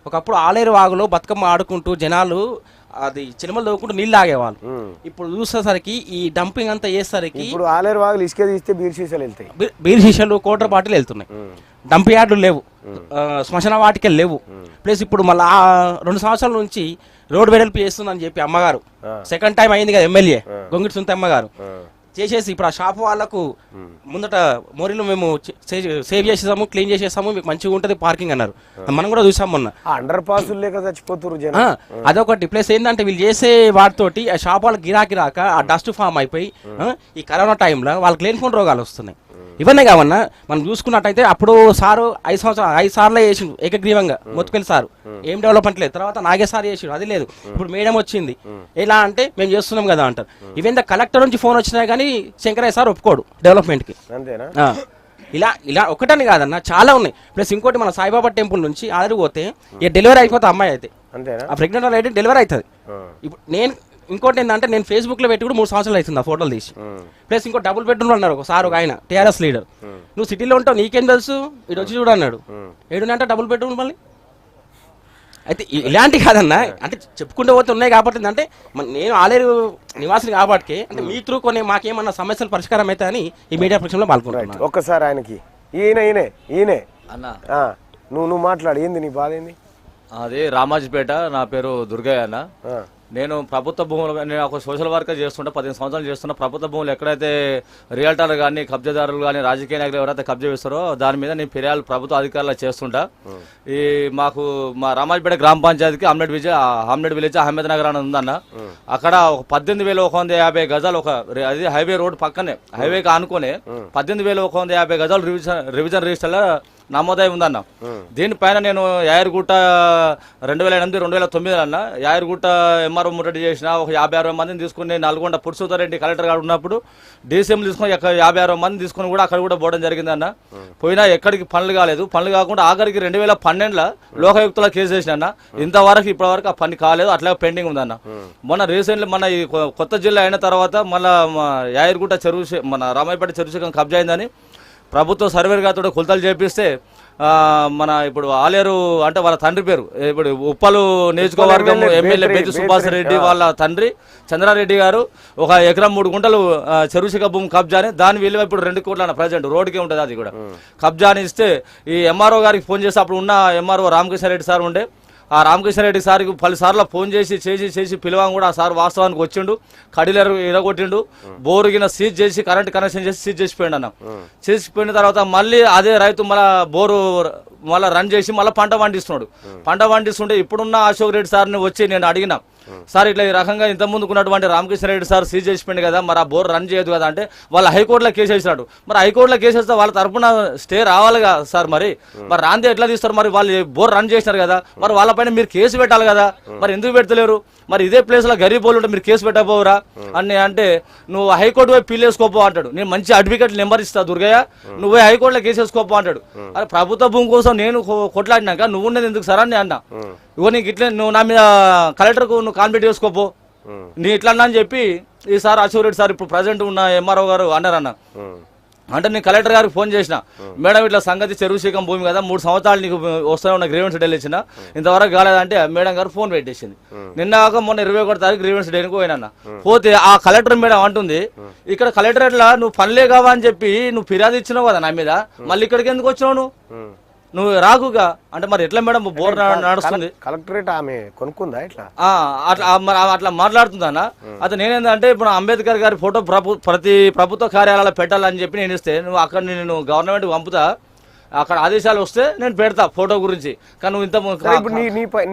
ఒకప్పుడు ఆలేరు వాగులో బతుకమ్మ ఆడుకుంటూ జనాలు అది చిలమలు తవ్వుకుంటూ నీళ్ళు తాగేవాళ్ళు. ఇప్పుడు చూసేసరికి ఈ డంపింగ్ అంతా చేసేసరికి ఇప్పుడు ఆలేరు వాగులు ఇసుక తీస్తే బీర్ సీసాలు వెళ్తాయి, బీర్ సీసాలు కోటర్ బాటిల్ వెళ్తున్నాయి. డంప్ యార్డులు లేవు, శ్మశాన వాటికలు లేవు. ప్లస్ ఇప్పుడు మళ్ళీ 2 సంవత్సరాల నుంచి రోడ్ వెడల్పు చేస్తుందని చెప్పి అమ్మగారు సెకండ్ టైం అయింది కదా ఎమ్మెల్యే గొంగిటి సుంత అమ్మగారు చేసేసి ఇప్పుడు ఆ షాప్ వాళ్ళకు ముందట మోరీలు మేము సేవ్ చేసేసాము, క్లీన్ చేసేసాము, మీకు మంచిగా ఉంటుంది పార్కింగ్ అన్నారు. మనం కూడా చూసాం మొన్న. అండర్ పాస్ లేక చచ్చిపోతున్నారు. అదొకటి. ప్లస్ ఏంటంటే వీళ్ళు చేసే వాటితోటి ఆ షాప్ వాళ్ళకి గిరాకీ రాక ఆ డస్ట్ ఫామ్ అయిపోయి ఈ కరోనా టైంలో వాళ్ళకి లేనిపోయిన రోగాలు వస్తున్నాయి. ఇవన్నీ కావన్నా మనం చూసుకున్నట్టయితే అప్పుడు సారు 5 సార్లు చేసిండు ఏకగ్రీవంగా మొత్తుకెళ్ళి సారు, ఏం డెవలప్మెంట్ లేదు. తర్వాత నాగే సార్ చేసిండు, అది లేదు. ఇప్పుడు మేడం వచ్చింది, ఎలా అంటే మేము చేస్తున్నాం కదా అంటారు. ఈవెన్ కలెక్టర్ నుంచి ఫోన్ వచ్చినాయి కానీ శంకరయ్య సార్ ఒప్పుకోడు డెవలప్మెంట్కి. ఇలా ఒకటని కాదన్న, చాలా ఉన్నాయి. ప్లస్ ఇంకోటి మన సాయిబాబా టెంపుల్ నుంచి ఆదిరిపోతే ఇక డెలివరీ అయిపోతే అమ్మాయి అయితే ఆ ప్రెగ్నెంట్ వాళ్ళ అయితే డెలివరీ అవుతుంది. ఇప్పుడు నేను ఇంకోటి ఏంటంటే నేను ఫేస్బుక్లో పెట్టి కూడా 3 సంవత్సరాలు అవుతుంది ఆ ఫోటోలు తీసి. ప్లస్ ఇంకో డబుల్ బెడ్రూమ్ అన్నారు ఒకసారి ఒక ఆయన టీఆర్ఎస్ లీడర్, నువ్వు సిటీలో ఉంటావు నీకేం తెలుసు ఇటు వచ్చి చూడు అన్నాడు. ఏడునంటే డబుల్ బెడ్రూమ్ మళ్ళీ అయితే ఇలాంటి కాదన్నా, అంటే చెప్పుకుంటూ పోతే ఉన్నాయి కాబట్టి. అంటే నేను ఆలేరు నివాసిని కాబట్టి అంటే మీ త్రూ కొన్ని మాకేమన్నా సమస్యలు పరిష్కారం అయితే అని ఈ మీడియా ప్రశ్నలో పాల్గొంటున్నాను. ఒక్కసారి ఆయనకి ఈయనే అన్న నువ్వు మాట్లాడు, ఏంది నీ బాధ ఏంది? అది రామాజీపేట, నా పేరు దుర్గయ్య అన్న. నేను ప్రభుత్వ భూములు, నేను ఒక సోషల్ వర్కర్ చేస్తుంటా, 15 సంవత్సరాలు చేస్తున్నా. ప్రభుత్వ భూములు ఎక్కడైతే రియల్టర్లు కానీ కబ్జాదారులు కానీ రాజకీయ నాయకులు ఎవరైతే కబ్జా చేస్తారో దాని మీద నేను ఫిర్యాదు ప్రభుత్వ అధికారులు చేస్తుంటా. ఈ మాకు మా రామాజీపేట గ్రామ పంచాయతీకి ఆమ్లెట్ విలేజ్ అహ్మద్ నగర్ అని ఉందన్న. అక్కడ ఒక 18,150 గజాలు, ఒక అది హైవే రోడ్ పక్కనే హైవేకి ఆనుకునే 18,150 గజాలు రివిజన్ రిజిస్టర్లో నమోదై ఉందన్న. దీనిపైన నేను యాదగిరిగుట్ట 2008, 2009 అన్న యాదగిరిగుట్ట ఎంఆర్ఓ ముట్టడి చేసిన ఒక 50-60 మందిని తీసుకుని నల్గొండ పురుషోత్తరెడ్డి కలెక్టర్ గారు ఉన్నప్పుడు డీసీఎం తీసుకుని 50-60 మందిని తీసుకుని కూడా అక్కడ కూడా పోవడం జరిగిందన్న. పోయినా ఎక్కడికి పనులు కాలేదు. పనులు కాకుండా ఆఖరికి 2012లో లోకాయుక్తలో కేసు చేసిన ఇంతవరకు ఇప్పటివరకు ఆ పని కాలేదు, అట్లా పెండింగ్ ఉందన్న. మొన్న రీసెంట్లీ మన ఈ కొత్త జిల్లా అయిన తర్వాత మళ్ళీ యాదగిరిగుట్ట చెరువు మన రామాయపేట చెరువు కబ్జా అయిందని ప్రభుత్వ సర్వేర్ గారితో కొలతలు చేపిస్తే మన ఇప్పుడు ఆలేరు అంటే వాళ్ళ తండ్రి పేరు ఇప్పుడు ఉప్పలు నియోజకవర్గం ఎమ్మెల్యే బేతి సుభాష్ రెడ్డి వాళ్ళ తండ్రి చంద్రారెడ్డి గారు 1 ఎకరం 3 గుంటలు చెరువుశిఖ భూమి కబ్జాని, దాని విలువ ఇప్పుడు 2 కోట్ల ప్రజెంట్ రోడ్డుకే ఉంటుంది. అది కూడా కబ్జాని ఇస్తే ఈ ఎంఆర్ఓ గారికి ఫోన్ చేస్తే అప్పుడు ఉన్న ఎంఆర్ఓ రామకృష్ణారెడ్డి సార్ ఉండే ఆ రామకృష్ణ రెడ్డి సార్కి 10 సార్లు ఫోన్ చేసి పిలవం కూడా ఆ సార్ వాస్తవానికి వచ్చిండు, కడిలరు ఇరగొట్టిండు, బోరుగిన సీజ్ చేసి కరెంట్ కనెక్షన్ చేసి సీజ్ చేసిపోయిండు అన్న. చేసిపోయిన తర్వాత మళ్ళీ అదే రైతు మళ్ళీ బోరు మళ్ళీ రన్ చేసి మళ్ళీ పంట పండిస్తున్నాడు. పంట పండిస్తుంటే ఇప్పుడున్న అశోక్ రెడ్డి సార్ని వచ్చి నేను అడిగిన, సార్ ఇట్లా ఈ రకంగా ఇంత ముందుకున్నటువంటి రామకృష్ణ రెడ్డి సార్ సీజ్ చేసిపోయింది కదా, మరి ఆ బోర్ రన్ చేయదు కదా అంటే వాళ్ళు హైకోర్టులో కేసు వేసినాడు. మరి హైకోర్టులో కేసు వేస్తే వాళ్ళ తరఫున స్టే రావాలిగా సార్, మరి రాందే ఎట్లా తీస్తారు? మరి వాళ్ళు బోర్ రన్ చేసినారు కదా, మరి వాళ్ళపైన మీరు కేసు పెట్టాలి కదా, మరి ఎందుకు పెడతలేరు? మరి ఇదే ప్లేస్లో గరీబ్ వాళ్ళు ఉంటే మీరు కేసు పెట్టకపోవరా అని అంటే, నువ్వు హైకోర్టు పోయి పిల్ వేసుకోపో అంటాడు. నేను మంచి అడ్వకేట్ నెంబర్ ఇస్తా దుర్గయ్య, నువ్వే హైకోర్టులో కేసు వేసుకోపో అంటాడు. అరే ప్రభుత్వ భూమి కోసం నేను కొట్లాడినాక నువ్వు ఉన్నది ఎందుకు సార్ అని అన్నా. ఇగో నీకు ఇట్లా నువ్వు నా మీద కలెక్టర్కు నువ్వు కాన్ఫిడెంట్ చేసుకోపో, నీ ఇట్లా అన్నా అని చెప్పి ఈసారి అశోక్ రెడ్డి సార్ ఇప్పుడు ప్రజెంట్ ఉన్న ఎంఆర్ఓ గారు అన్నారన్న. అంటే నేను కలెక్టర్ గారికి ఫోన్ చేసిన, మేడం ఇట్లా సంగతి చెరువు శీకం భూమి కదా, 3 సంవత్సరాలు నీకు వస్తూనే ఉన్న గ్రీవెన్స్ డేలు ఇచ్చిన, ఇంతవరకు కాలేదంటే మేడం గారు ఫోన్ పెట్టేసింది. నిన్న కాక మొన్న 21 తారీఖు గ్రీవెన్స్ డేకి పోయినా. పోతే ఆ కలెక్టర్ మేడం అంటుంది, ఇక్కడ కలెక్టరేట్లా నువ్వు పనిలే కావా అని చెప్పి నువ్వు ఫిర్యాదు ఇచ్చినావు కదా నా మీద, మళ్ళీ ఇక్కడికి ఎందుకు వచ్చినావు నువ్వు రాకుగా అంటే మరి ఎట్లా మేడం బోర్ నడుస్తుంది? కలెక్టరేట్ ఆమె కొనుక్కుందా ఇట్లా అట్లా మాట్లాడుతుందన్నా. అయితే నేనేందంటే ఇప్పుడు అంబేద్కర్ గారి ఫోటో ప్రతి ప్రభుత్వ కార్యాలయాల్లో పెట్టాలని చెప్పి నేను ఇస్తే, నువ్వు అక్కడ నేను గవర్నమెంట్ పంపుతా, అక్కడ ఆదేశాలు వస్తే నేను పెడతా ఫోటో గురించి. కానీ నువ్వు ఇంత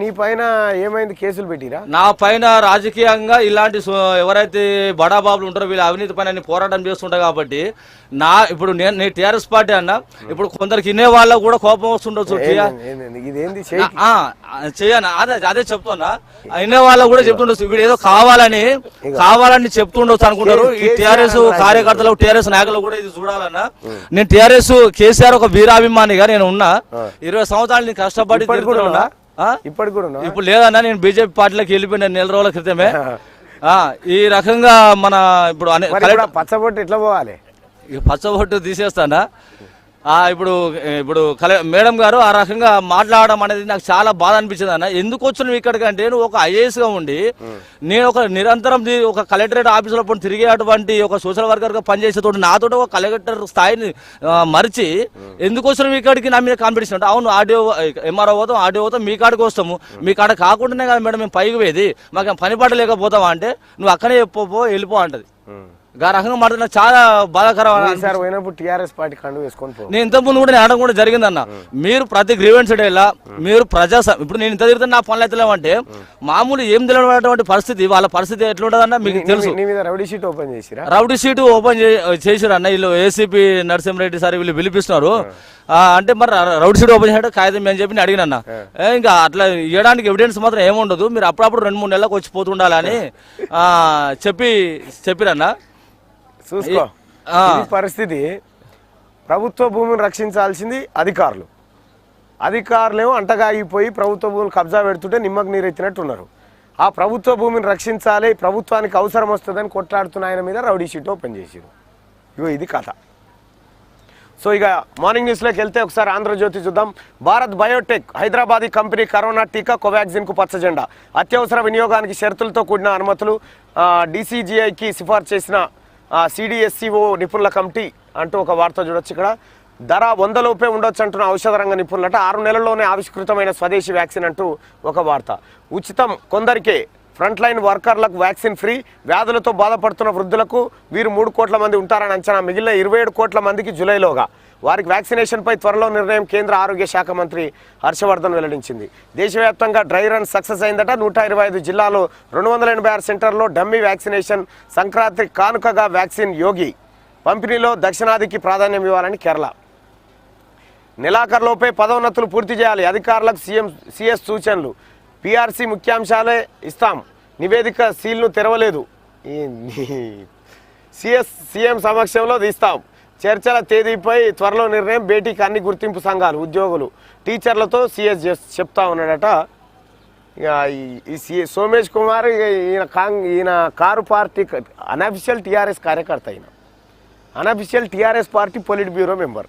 నీ పైన ఏమైంది, కేసులు పెట్టిరా? నా పైన రాజకీయంగా ఇలాంటి ఎవరైతే బడాబాబులు ఉంటారో వీళ్ళ అవినీతి పైన నేను పోరాటం చేస్తుంటా కాబట్టి ఇప్పుడు నేను టీఆర్ఎస్ పార్టీ అన్నా, ఇప్పుడు కొందరికి ఇన్నే వాళ్ళకు కూడా కోపం వస్తుండొచ్చు, చేయనా అదే చెప్తున్నా, ఇన్నే వాళ్ళకు కూడా చెప్తుండొచ్చు, ఇప్పుడు ఏదో కావాలని చెప్తుండొచ్చు అనుకుంటారు. ఈ టీఆర్ఎస్ కార్యకర్తలు టీఆర్ఎస్ నాయకులు కూడా ఇది చూడాలన్నా. నేను టీఆర్ఎస్ కేసీఆర్ ఒక వీరాభిమానిగా నేను ఉన్నా, 20 సంవత్సరాలు నేను కష్టపడి ఇప్పుడు లేదన్నా. నేను బీజేపీ పార్టీలోకి వెళ్ళిపోయిన 4 రోజుల క్రితమే. ఈ రకంగా మన ఇప్పుడు పచ్చబొట్టు ఎట్లా పోవాలి, పచ్చబొట్టు తీసేస్తానా? ఇప్పుడు మేడం గారు ఆ రకంగా మాట్లాడడం అనేది నాకు చాలా బాధ అనిపించింది అన్న. ఎందుకు వచ్చినావు ఇక్కడికంటే, నువ్వు ఒక ఐఏఎస్గా ఉండి నేను ఒక నిరంతరం ఒక కలెక్టరేట్ ఆఫీసులో తిరిగేటువంటి ఒక సోషల్ వర్కర్గా పనిచేసేతోటి నాతో ఒక కలెక్టర్ స్థాయిని మరిచి ఎందుకు వచ్చినావు ఇక్కడికి నా మీద కాంపిటీషన్ అంటే, అవును ఆర్డీఓ ఎంఆర్ఓ పోతాం, ఆర్డీఓ పోతాం, మీ కాడికి వస్తాము, మీ కాడ కాకుండానే కదా మేడం మేము పైకి పోయేది, మాకు పని పడలేకపోతావా అంటే నువ్వు అక్కడే వెళ్ళిపో అంటది. ఆ రకంగా మాట్లాడిన చాలా బాధాకరం. టీఆర్ఎస్ పార్టీ కండు వేసుకొని నేను ఇంతకుముందు కూడా అనడం కూడా జరిగిందన్న, మీరు ప్రతి గ్రీవెన్స్ డేలా మీరు ఇప్పుడు నేను ఇంత తిరుగుతున్న నా పనులు అయితే లేవంటే మామూలు ఏం తెలియనటువంటి పరిస్థితి, వాళ్ళ పరిస్థితి ఎట్లుంటదన్న మీకు తెలుసు. రౌడీ షీట్ ఓపెన్ చేసిరా? రౌడీ షీట్ ఓపెన్ చేసిరు అన్న, వీళ్ళు ఏసీపీ నరసింహారెడ్డి సార్ వీళ్ళు పిలిపిస్తున్నారు. అంటే మరి రౌడీ షీట్ ఓపెన్ చేయడం కాగితం అని చెప్పి అడిగినన్నా. ఇంకా అట్లా ఇవ్వడానికి ఎవిడెన్స్ మాత్రం ఏముండదు, మీరు అప్పుడప్పుడు 2-3 నెలలకు వచ్చి పోతుండాలని చెప్పిరన్నా. చూసుకో పరిస్థితి. ప్రభుత్వ భూమిని రక్షించాల్సింది అధికారులేమో అంటగాగిపోయి ప్రభుత్వ భూములు కబ్జా పెడుతుంటే నిమ్మకు నీరెత్తినట్టున్నారు. ఆ ప్రభుత్వ భూమిని రక్షించాలి, ప్రభుత్వానికి అవసరం వస్తుందని కొట్లాడుతున్న ఆయన మీద రౌడీ షీట్ ఓపెన్ చేసారు. ఇగో ఇది కథ. సో ఇక మార్నింగ్ న్యూస్లోకి వెళ్తే ఒకసారి ఆంధ్రజ్యోతి చూద్దాం. Bharat Biotech Hyderabadi company corona టీకా కోవాక్సిన్కు పచ్చజెండా, అత్యవసర వినియోగానికి షరతులతో కూడిన అనుమతులు, డీసీజీఐకి సిఫార్సు చేసిన సిడిఎస్సిఓ నిపుణుల కమిటీ అంటూ ఒక వార్త చూడొచ్చు. ఇక్కడ ధర 100 లోపే ఉండొచ్చు అంటున్న ఔషధ రంగ నిపుణులట. 6 నెలల్లోనే ఆవిష్కృతమైన స్వదేశీ వ్యాక్సిన్ అంటూ ఒక వార్త. ఉచితం కొందరికే, ఫ్రంట్ లైన్ వర్కర్లకు వ్యాక్సిన్ ఫ్రీ, వ్యాధులతో బాధపడుతున్న వృద్ధులకు వీరు 3 కోట్ల మంది ఉంటారని అంచనా, మిగిలిన 27 కోట్ల మందికి జూలైలోగా. వారికి వ్యాక్సినేషన్పై త్వరలో నిర్ణయం కేంద్ర ఆరోగ్య శాఖ మంత్రి హర్షవర్ధన్ వెల్లడించింది. దేశవ్యాప్తంగా డ్రై రన్ సక్సెస్ అయిందట. 125 జిల్లాలో 286 సెంటర్లో డమ్మీ వ్యాక్సినేషన్. సంక్రాంతి కానుకగా వ్యాక్సిన్ యోగి పంపిణీలో దక్షిణాదికి ప్రాధాన్యం ఇవ్వాలని కేరళ. నెలాఖరులోపే పదోన్నతులు పూర్తి చేయాలి, అధికారులకు సిఎస్ సూచనలు. పీఆర్సీ ముఖ్యాంశాలే ఇస్తాం, నివేదిక సీల్ను తెరవలేదు, సీఎం సమక్షంలో తీస్తాం. చర్చల తేదీపై త్వరలో నిర్ణయం. భేటీకి అన్ని గుర్తింపు సంఘాలు, ఉద్యోగులు, టీచర్లతో సీఎస్ చెప్తా ఉన్నాడట. ఈ సోమేష్ కుమార్ ఈయన కారు పార్టీ అనఫిషియల్ టీఆర్ఎస్ కార్యకర్త, అయిన unofficial TRS party polit bureau member.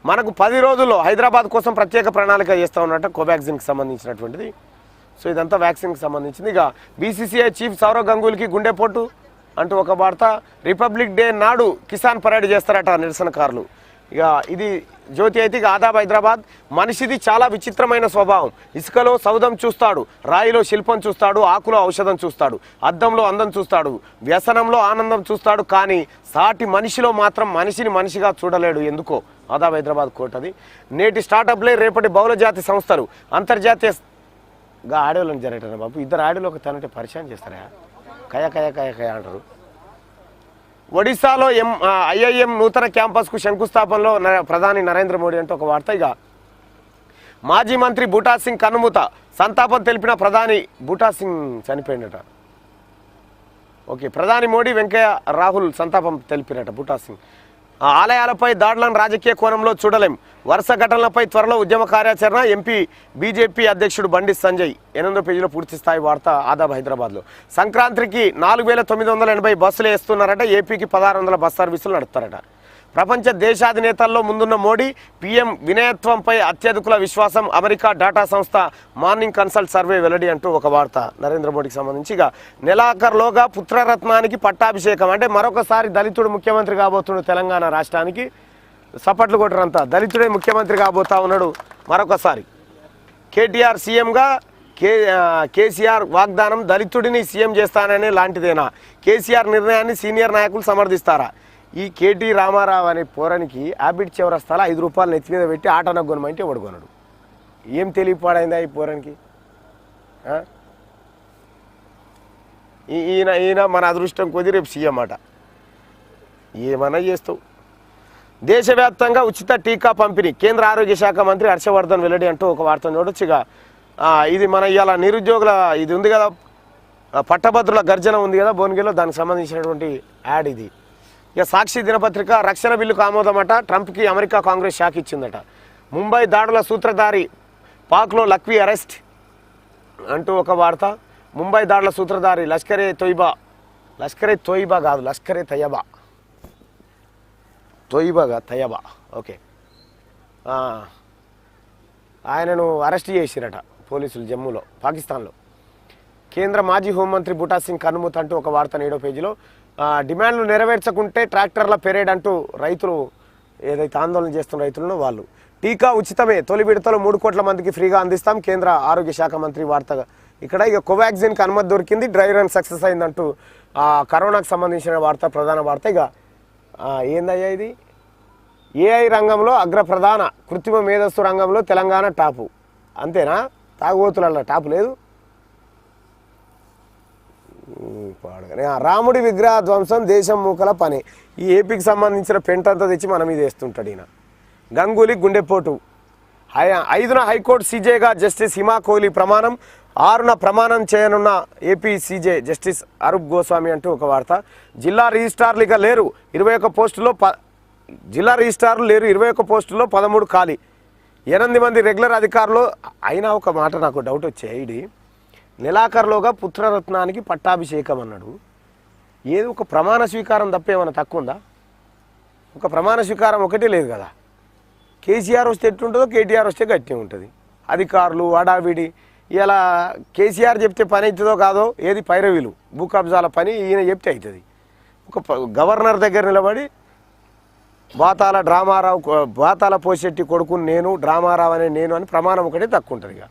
మనకు 10 రోజుల్లో హైదరాబాద్ కోసం ప్రత్యేక ప్రణాళిక చేస్తూ ఉన్నట్టు కోవాక్సిన్కి సంబంధించినటువంటిది. సో ఇదంతా వ్యాక్సిన్కి సంబంధించింది. ఇక బీసీసీఐ చీఫ్ సౌరవ్ గంగూలీకి గుండెపోటు అంటూ ఒక వార్త. రిపబ్లిక్ డే నాడు కిసాన్ పరేడ్ చేస్తారట నిరసనకారులు. ఇక ఇది జ్యోతి అయితే ఇక ఆదాబ్ హైదరాబాద్. మనిషిది చాలా విచిత్రమైన స్వభావం. ఇసుకలో సౌధం చూస్తాడు, రాయిలో శిల్పం చూస్తాడు, ఆకులో ఔషధం చూస్తాడు, అద్దంలో అందం చూస్తాడు, వ్యసనంలో ఆనందం చూస్తాడు, కానీ సాటి మనిషిలో మాత్రం మనిషిని మనిషిగా చూడలేడు. ఎందుకో ఆదాబ్ హైదరాబాద్ కోట్ అది. నేటి స్టార్టప్లే రేపటి బహుళజాతి సంస్థలు. అంతర్జాతీయంగా ఆడేవాళ్ళని జరగటం బాబు. ఇద్దరు ఆడేళ్ళు ఒక తనంటే పరిచయం చేస్తారా? కయ కయ కయ కయ అంటారు. ఒడిశాలో ఐఐఎం నూతన క్యాంపస్కు శంకుస్థాపనలో ప్రధాని నరేంద్ర మోడీ అంటే ఒక వార్త. ఇక మాజీ మంత్రి బూటా సింగ్ కన్నుమూత. సంతాపం తెలిపిన ప్రధాని. బూటా సింగ్ చనిపోయిందట. ఓకే, ప్రధాని మోడీ వెంకయ్య రాహుల్ సంతాపం తెలిపినట బూటా సింగ్. ఆలయాలపై దాడులను రాజకీయ కోణంలో చూడలేం. వరుస ఘటనలపై త్వరలో ఉద్యమ కార్యాచరణ. ఎంపీ బీజేపీ అధ్యక్షుడు బండి సంజయ్. 8వ పేజీలో పూర్తి స్థాయి వార్త ఆదాబ్ హైదరాబాద్లో. సంక్రాంతికి 4980 బస్సులు వేస్తున్నారట. ఏపీకి 1600 బస్ సర్వీసులు నడుపుతారట. ప్రపంచ దేశాధినేతల్లో ముందున్న మోడీ. పీఎం వినయత్వంపై అత్యధికుల విశ్వాసం. అమెరికా డాటా సంస్థ మార్నింగ్ కన్సల్ట్ సర్వే వెల్లడి అంటూ ఒక వార్త నరేంద్ర మోడీకి సంబంధించి. ఇక నెలాఖరులోగా పుత్రరత్నానికి పట్టాభిషేకం. అంటే మరొకసారి దళితుడు ముఖ్యమంత్రి కాబోతున్నాడు తెలంగాణ రాష్ట్రానికి. సపట్లు కొట్టరంతా. దళితుడే ముఖ్యమంత్రి కాబోతా ఉన్నాడు మరొకసారి. కేటీఆర్ సీఎంగా కేసీఆర్ వాగ్దానం. దళితుడిని సీఎం చేస్తాననే లాంటిదేనా? కేసీఆర్ నిర్ణయాన్ని సీనియర్ నాయకులు సమర్థిస్తారా? ఈ కేటీ రామారావు అనే పోరానికి హ్యాబిట్ చివరస్తాల 5 రూపాయలు నెత్తి మీద పెట్టి ఆట నగ్గొనమంటే కొడుకొన్నాడు. ఏం తెలియపాడైందా ఈ పోరానికి? ఈయన మన అదృష్టం కొద్ది రేపు సీఎం అట. ఏమన్నా చేస్తావు. దేశవ్యాప్తంగా ఉచిత టీకా పంపిణీ. కేంద్ర ఆరోగ్య శాఖ మంత్రి హర్షవర్ధన్ వెల్లడి అంటూ ఒక వార్తను చూడొచ్చు. ఇక ఇది మన ఇవాళ నిరుద్యోగుల ఇది ఉంది కదా, పట్టభద్రుల గర్జన ఉంది కదా భువనగిరిలో, దానికి సంబంధించినటువంటి యాడ్ ఇది. ఇక సాక్షి దినపత్రిక. రక్షణ బిల్లుకు ఆమోదమట. ట్రంప్కి అమెరికా కాంగ్రెస్ షాక్ ఇచ్చిందట. ముంబై దాడుల సూత్రధారి. పాక్లో లక్వీ అరెస్ట్ అంటూ ఒక వార్త. ముంబై దాడుల సూత్రధారి లష్కరే తోయిబా. లష్కరే తోయిబా కాదు, లష్కరే తయ్యబా. తోయిబాగా తయ్యబా. ఓకే, ఆయనను అరెస్ట్ చేసిరట పోలీసులు జమ్మూలో, పాకిస్తాన్లో. కేంద్ర మాజీ హోంమంత్రి బూటా సింగ్ కన్నుమూత అంటూ ఒక వార్త 7వ పేజీలో. డిమాండ్లు నెరవేర్చకుంటే ట్రాక్టర్ల పెరేడ్ అంటూ రైతులు ఏదైతే ఆందోళన చేస్తున్న రైతులను వాళ్ళు. టీకా ఉచితమే. తొలి విడతలో 3 కోట్ల మందికి ఫ్రీగా అందిస్తాం. కేంద్ర ఆరోగ్య శాఖ మంత్రి వార్త. ఇక్కడ ఇక కోవాక్సిన్కి అనుమతి దొరికింది. డ్రై రన్ సక్సెస్ అయిందంటూ కరోనాకు సంబంధించిన వార్త ప్రధాన వార్త. ఇక ఏందయ్యా ఇది? ఏఐ రంగంలో అగ్రప్రధాన. కృత్రిమ మేధస్సు రంగంలో తెలంగాణ టాపు. అంతేనా? తాగుబోతులలో టాపు లేదు. రాముడి విగ్రహ ధ్వంసం దేశం మూకల పని. ఈ ఏపీకి సంబంధించిన పెంటంతా తెచ్చి మనం ఇది వేస్తుంటాడు ఈయన. గంగూలీ గుండెపోటు. 5న హైకోర్టు సీజేగా జస్టిస్ హిమా కోహ్లీ ప్రమాణం. 6న ప్రమాణం చేయనున్న AP CJ justice Arup Goswami అంటూ ఒక వార్త. జిల్లా రిజిస్ట్రార్లు ఇక లేరు. 21 పోస్టుల్లో జిల్లా రిజిస్ట్రార్లు లేరు. 21 పోస్టుల్లో 13 ఖాళీ. 8 మంది రెగ్యులర్ అధికారులు. అయినా ఒక మాట నాకు డౌట్ వచ్చాయి. ఇది నెలాఖరులోగా పుత్రరత్నానికి పట్టాభిషేకం అన్నాడు. ఏది ఒక ప్రమాణ స్వీకారం తప్ప ఏమైనా తక్కువ ఉందా? ఒక ప్రమాణ స్వీకారం ఒకటే లేదు కదా. కేసీఆర్ వస్తే ఎట్లుంటుందో కేటీఆర్ వస్తే గట్టి ఉంటుంది. అధికారులు హడావిడి. ఇలా కేసీఆర్ చెప్తే పని అవుతుందో కాదో, ఏది పైరవీలు భూ కబ్జాల పని ఈయన చెప్తే అవుతుంది. ఒక గవర్నర్ దగ్గర నిలబడి బాతాల పోషెట్టి కొడుకుని నేను, డ్రామారావు అనే నేను అని ప్రమాణం ఒకటే తక్కువ ఉంటుంది. ఇక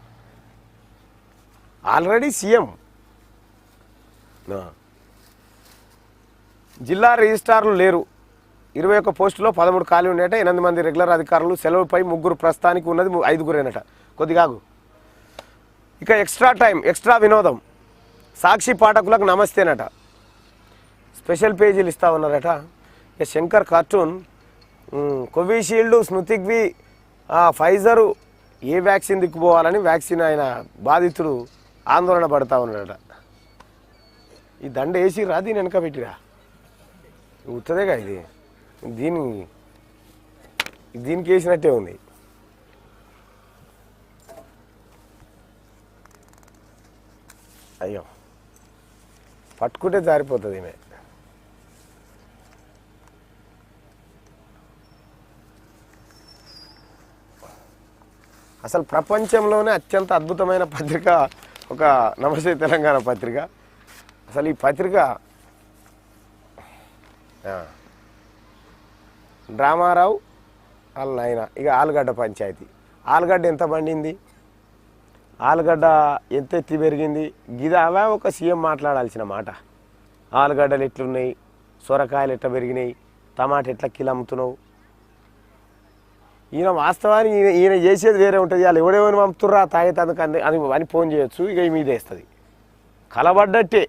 ఆల్రెడీ సీఎం. జిల్లా రిజిస్ట్రార్లు లేరు. 21 పోస్టులో 13 ఖాళీ ఉండేట. 8 మంది రెగ్యులర్ అధికారులు. సెలవుపై 3 ప్రస్తుతానికి ఉన్నది 5 కొద్దిగాగు. ఇక ఎక్స్ట్రా టైం, ఎక్స్ట్రా వినోదం. సాక్షి పాఠకులకు నమస్తేనట. స్పెషల్ పేజీలు ఇస్తా ఉన్నారట. ఇక శంకర్ కార్టూన్. కోవిషీల్డ్, స్మృతిగ్వి, ఫైజరు ఏ వ్యాక్సిన్ దిక్కుపోవాలని వ్యాక్సిన్ ఆయన బాధితుడు ఆందోళన పడతా ఉన్నాడట. ఈ దండ వేసి రా, దీని వెనక పెట్టిరా, ఉత్తదేగా ఇది. దీనికి వేసినట్టే ఉంది. అయ్యో, పట్టుకుంటే జారిపోతుంది ఈమె. అసలు ప్రపంచంలోనే అత్యంత అద్భుతమైన పత్రిక ఒక నమస్తే తెలంగాణ పత్రిక. అసలు ఈ పత్రిక డ్రామారావు వాళ్ళ నాయన ఇక ఆలుగడ్డ పంచాయతీ. ఆలుగడ్డ ఎంత పండింది, ఆలుగడ్డ ఎంత ఎత్తి పెరిగింది, గిదావా ఒక సీఎం మాట్లాడాల్సిన మాట. ఆలుగడ్డలు ఎట్లున్నాయి, సొరకాయలు ఎట్లా పెరిగినాయి, టమాటా ఎట్లా కిలో అమ్ముతున్నావు. ఈయన వాస్తవానికి ఈయన చేసేది వేరే ఉంటుంది. వాళ్ళు ఎవడేమని పంపుతుర్రా తాగేతందుకు అని ఫోన్ చేయొచ్చు, ఇక ఈ మీద వేస్తుంది కలబడ్డట్టే.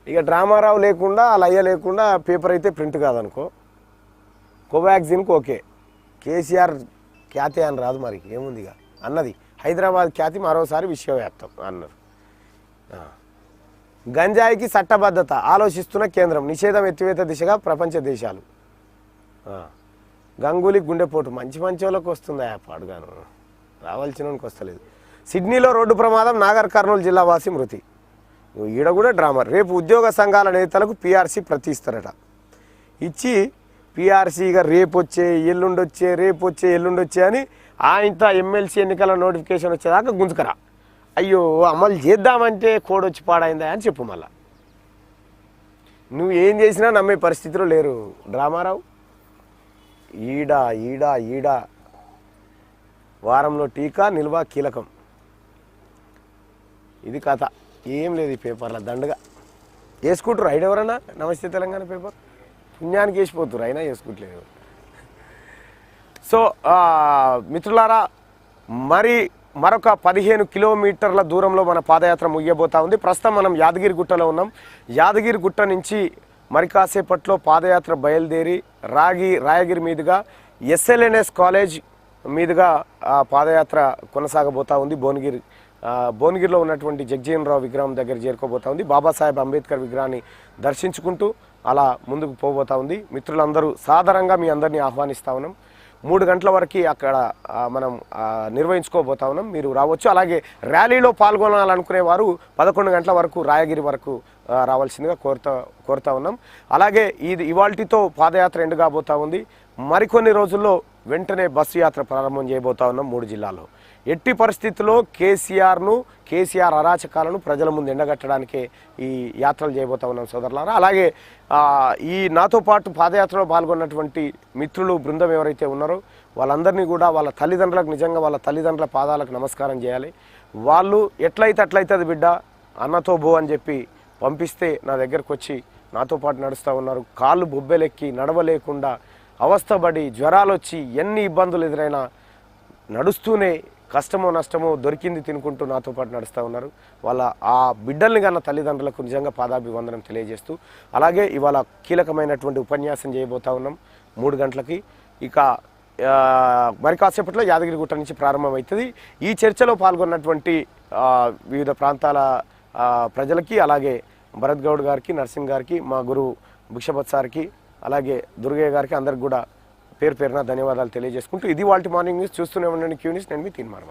ఇక డ్రామారావు లేకుండా అలా అయ్య లేకుండా పేపర్ అయితే ప్రింట్ కాదనుకో. కోవాక్సిన్కి ఓకే, కేసీఆర్ ఖ్యాతి అని రాదు, మరి ఏముందిగా అన్నది. హైదరాబాద్ ఖ్యాతి మరోసారి విశ్వవ్యాప్తం అన్నారు. గంజాయికి చట్టబద్ధత ఆలోచిస్తున్న కేంద్రం, నిషేధం ఎత్తివేత దిశగా ప్రపంచ దేశాలు. గంగూలీ గుండెపోటు, మంచి వాళ్ళకి వస్తుందా పాడుగాను, రావాల్సిన వానికి వస్తలేదు. సిడ్నీలో రోడ్డు ప్రమాదం, నాగర్ కర్నూలు జిల్లా వాసి మృతి. ఈడ కూడా డ్రామా. రేపు ఉద్యోగ సంఘాల నేతలకు పీఆర్సీ ప్రతి ఇస్తారట. ఇచ్చి పీఆర్సీగా రేపు వచ్చే ఎల్లుండొచ్చే రేపు వచ్చే ఎల్లుండొచ్చే అని ఇంత ఎమ్మెల్సీ ఎన్నికల నోటిఫికేషన్ వచ్చేదాకా గుంజుకరా. అయ్యో అమలు చేద్దామంటే కోడ్ వచ్చి పాడైందా అని చెప్పు. మళ్ళా నువ్వు ఏం చేసినా నమ్మే పరిస్థితిలో లేరు డ్రామారావు. ఈడ వారంలో టీకా నిల్వ కీలకం. ఇది కథ, ఏం లేదు ఈ పేపర్లో. దండగా వేసుకుంటారు ఐడు ఎవరన్నా. నమస్తే తెలంగాణ పేపర్ పుణ్యానికి వేసిపోతారు, అయినా వేసుకుంటలేదు. సో మిత్రులారా, మరొక 15 కిలోమీటర్ల దూరంలో మన పాదయాత్ర ముగియబోతా ఉంది. ప్రస్తుతం మనం యాదగిరిగుట్టలో ఉన్నాం. యాదగిరిగుట్ట నుంచి మరి కాసేపట్లో పాదయాత్ర బయలుదేరి రాయగిరి మీదుగా ఎస్ఎల్ఎన్ఎస్ కాలేజ్ మీదుగా పాదయాత్ర కొనసాగబోతా ఉంది. భువనగిరిలో ఉన్నటువంటి జగ్జీవన్ రావు విగ్రహం దగ్గర చేరుకోబోతా ఉంది. బాబాసాహెబ్ అంబేద్కర్ విగ్రహాన్ని దర్శించుకుంటూ అలా ముందుకు పోబోతా ఉంది. మిత్రులందరూ సాధారణంగా మీ అందరినీ ఆహ్వానిస్తూ ఉన్నాం. 3 గంటల వరకు అక్కడ మనం నిర్వహించుకోబోతా ఉన్నాం, మీరు రావచ్చు. అలాగే ర్యాలీలో పాల్గొనాలనుకునే వారు 11 గంటల వరకు రాయగిరి వరకు రావాల్సిందిగా కోరుతా ఉన్నాం. అలాగే ఇవాల్టితో పాదయాత్ర ఎండ్ కాబోతా ఉంది. మరికొన్ని రోజుల్లో వెంటనే బస్సు యాత్ర ప్రారంభం చేయబోతా ఉన్నాం 3 జిల్లాల్లో. ఎట్టి పరిస్థితుల్లో కేసీఆర్ అరాచకాలను ప్రజల ముందు ఎండగట్టడానికే ఈ యాత్రలు చేయబోతా ఉన్నాం సోదరులారా. అలాగే ఈ నాతో పాటు పాదయాత్రలో పాల్గొన్నటువంటి మిత్రులు బృందం ఎవరైతే ఉన్నారో వాళ్ళందరినీ కూడా వాళ్ళ తల్లిదండ్రులకు, నిజంగా వాళ్ళ తల్లిదండ్రుల పాదాలకు నమస్కారం చేయాలి. వాళ్ళు ఎట్లయితే అట్లయితుంది బిడ్డ, అన్నతో బో అని చెప్పి పంపిస్తే నా దగ్గరకు వచ్చి నాతో పాటు నడుస్తూ ఉన్నారు. కాళ్ళు బొబ్బెలెక్కి నడవలేకుండా అవస్థపడి జ్వరాలు వచ్చి ఎన్ని ఇబ్బందులు ఎదురైనా నడుస్తూనే కష్టమో నష్టమో దొరికింది తినుకుంటూ నాతో పాటు నడుస్తూ ఉన్నారు. వాళ్ళ ఆ బిడ్డల్ని కన్నా తల్లిదండ్రులకు నిజంగా పాదాభివందనం తెలియజేస్తూ, అలాగే ఇవాళ కీలకమైనటువంటి ఉపన్యాసం చేయబోతా ఉన్నాం 3 గంటలకి. ఇక మరి కాసేపట్లో యాదగిరిగుట్ట నుంచి ప్రారంభమవుతుంది. ఈ చర్చలో పాల్గొన్నటువంటి వివిధ ప్రాంతాల ప్రజలకి, అలాగే భరత్ గౌడ్ గారికి, నర్సింగ్ గారికి, మా గురువు భిక్షపత్ సార్కి, అలాగే దుర్గయ్య గారికి, అందరికి కూడా పేరు పేరున ధన్యవాదాలు తెలియజేసుకుంటూ ఇది వాళ్ళ మార్నింగ్ న్యూస్. చూస్తూనే ఉండండి క్యూ న్యూస్. నేను మీ తీర్మానం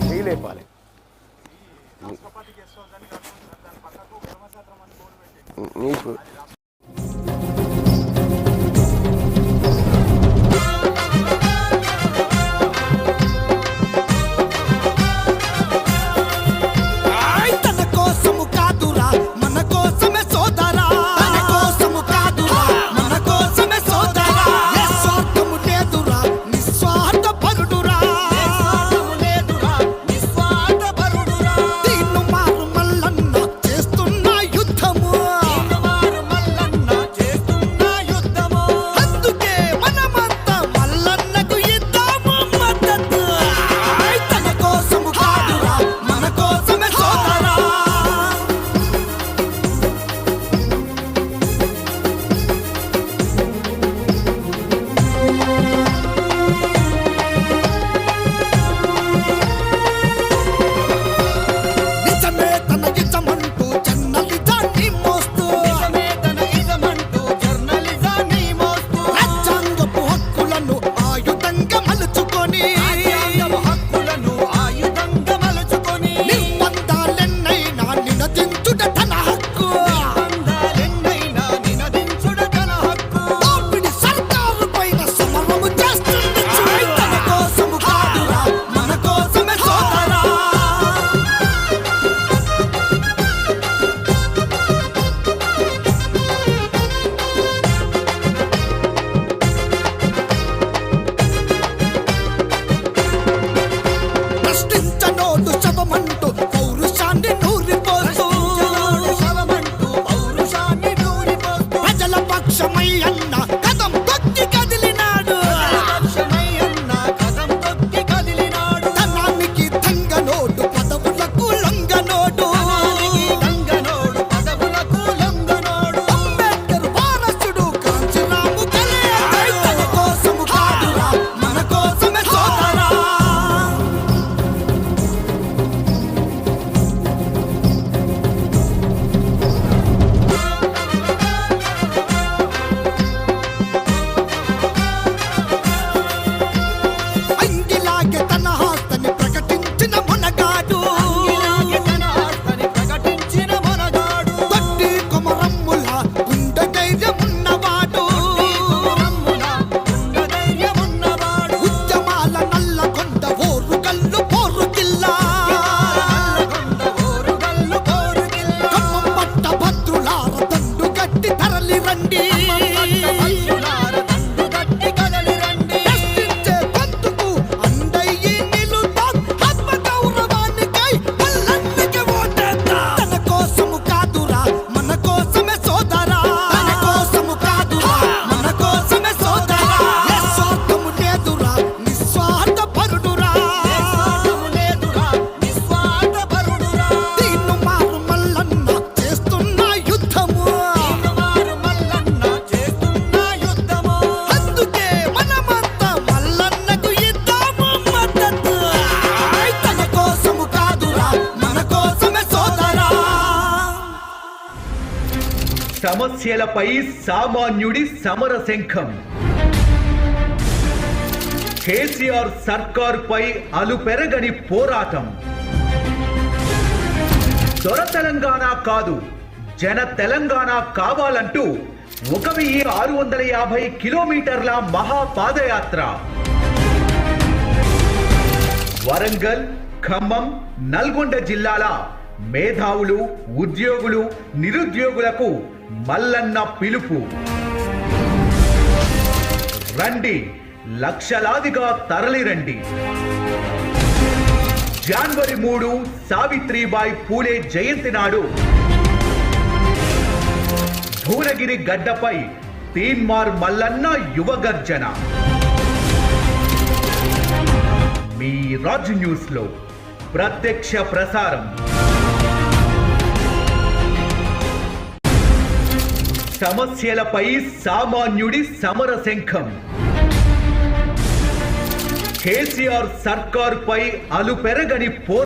చేయలేపాలి. నీకు సమస్యలపై సామాన్యుడి సమర శంఖం. కేసీఆర్ సర్కారుపై అలుపెరగని పోరాటం. దొర తెలంగాణ కాదు, జన తెలంగాణ కావాలంటూ 1650 కిలోమీటర్ల మహాపాదయాత్ర. వరంగల్, ఖమ్మం, నల్గొండ జిల్లాల మేధావులు, ఉద్యోగులు, నిరుద్యోగులకు మల్లన్న పిలుపు. రండి, లక్షలాదిగా తరలిరండి. జనవరి 3 సావిత్రిబాయి పూలే జయంతి నాడు భువనగిరి గడ్డపై తీన్మార్ మల్లన్న యువగర్జన. మీ రాజ్ న్యూస్ లో ప్రత్యక్ష ప్రసారం. సమస్యలపై సామాన్యుడి సమర శంఖం. కేసీఆర్ సర్కారుపై అలుపెరగని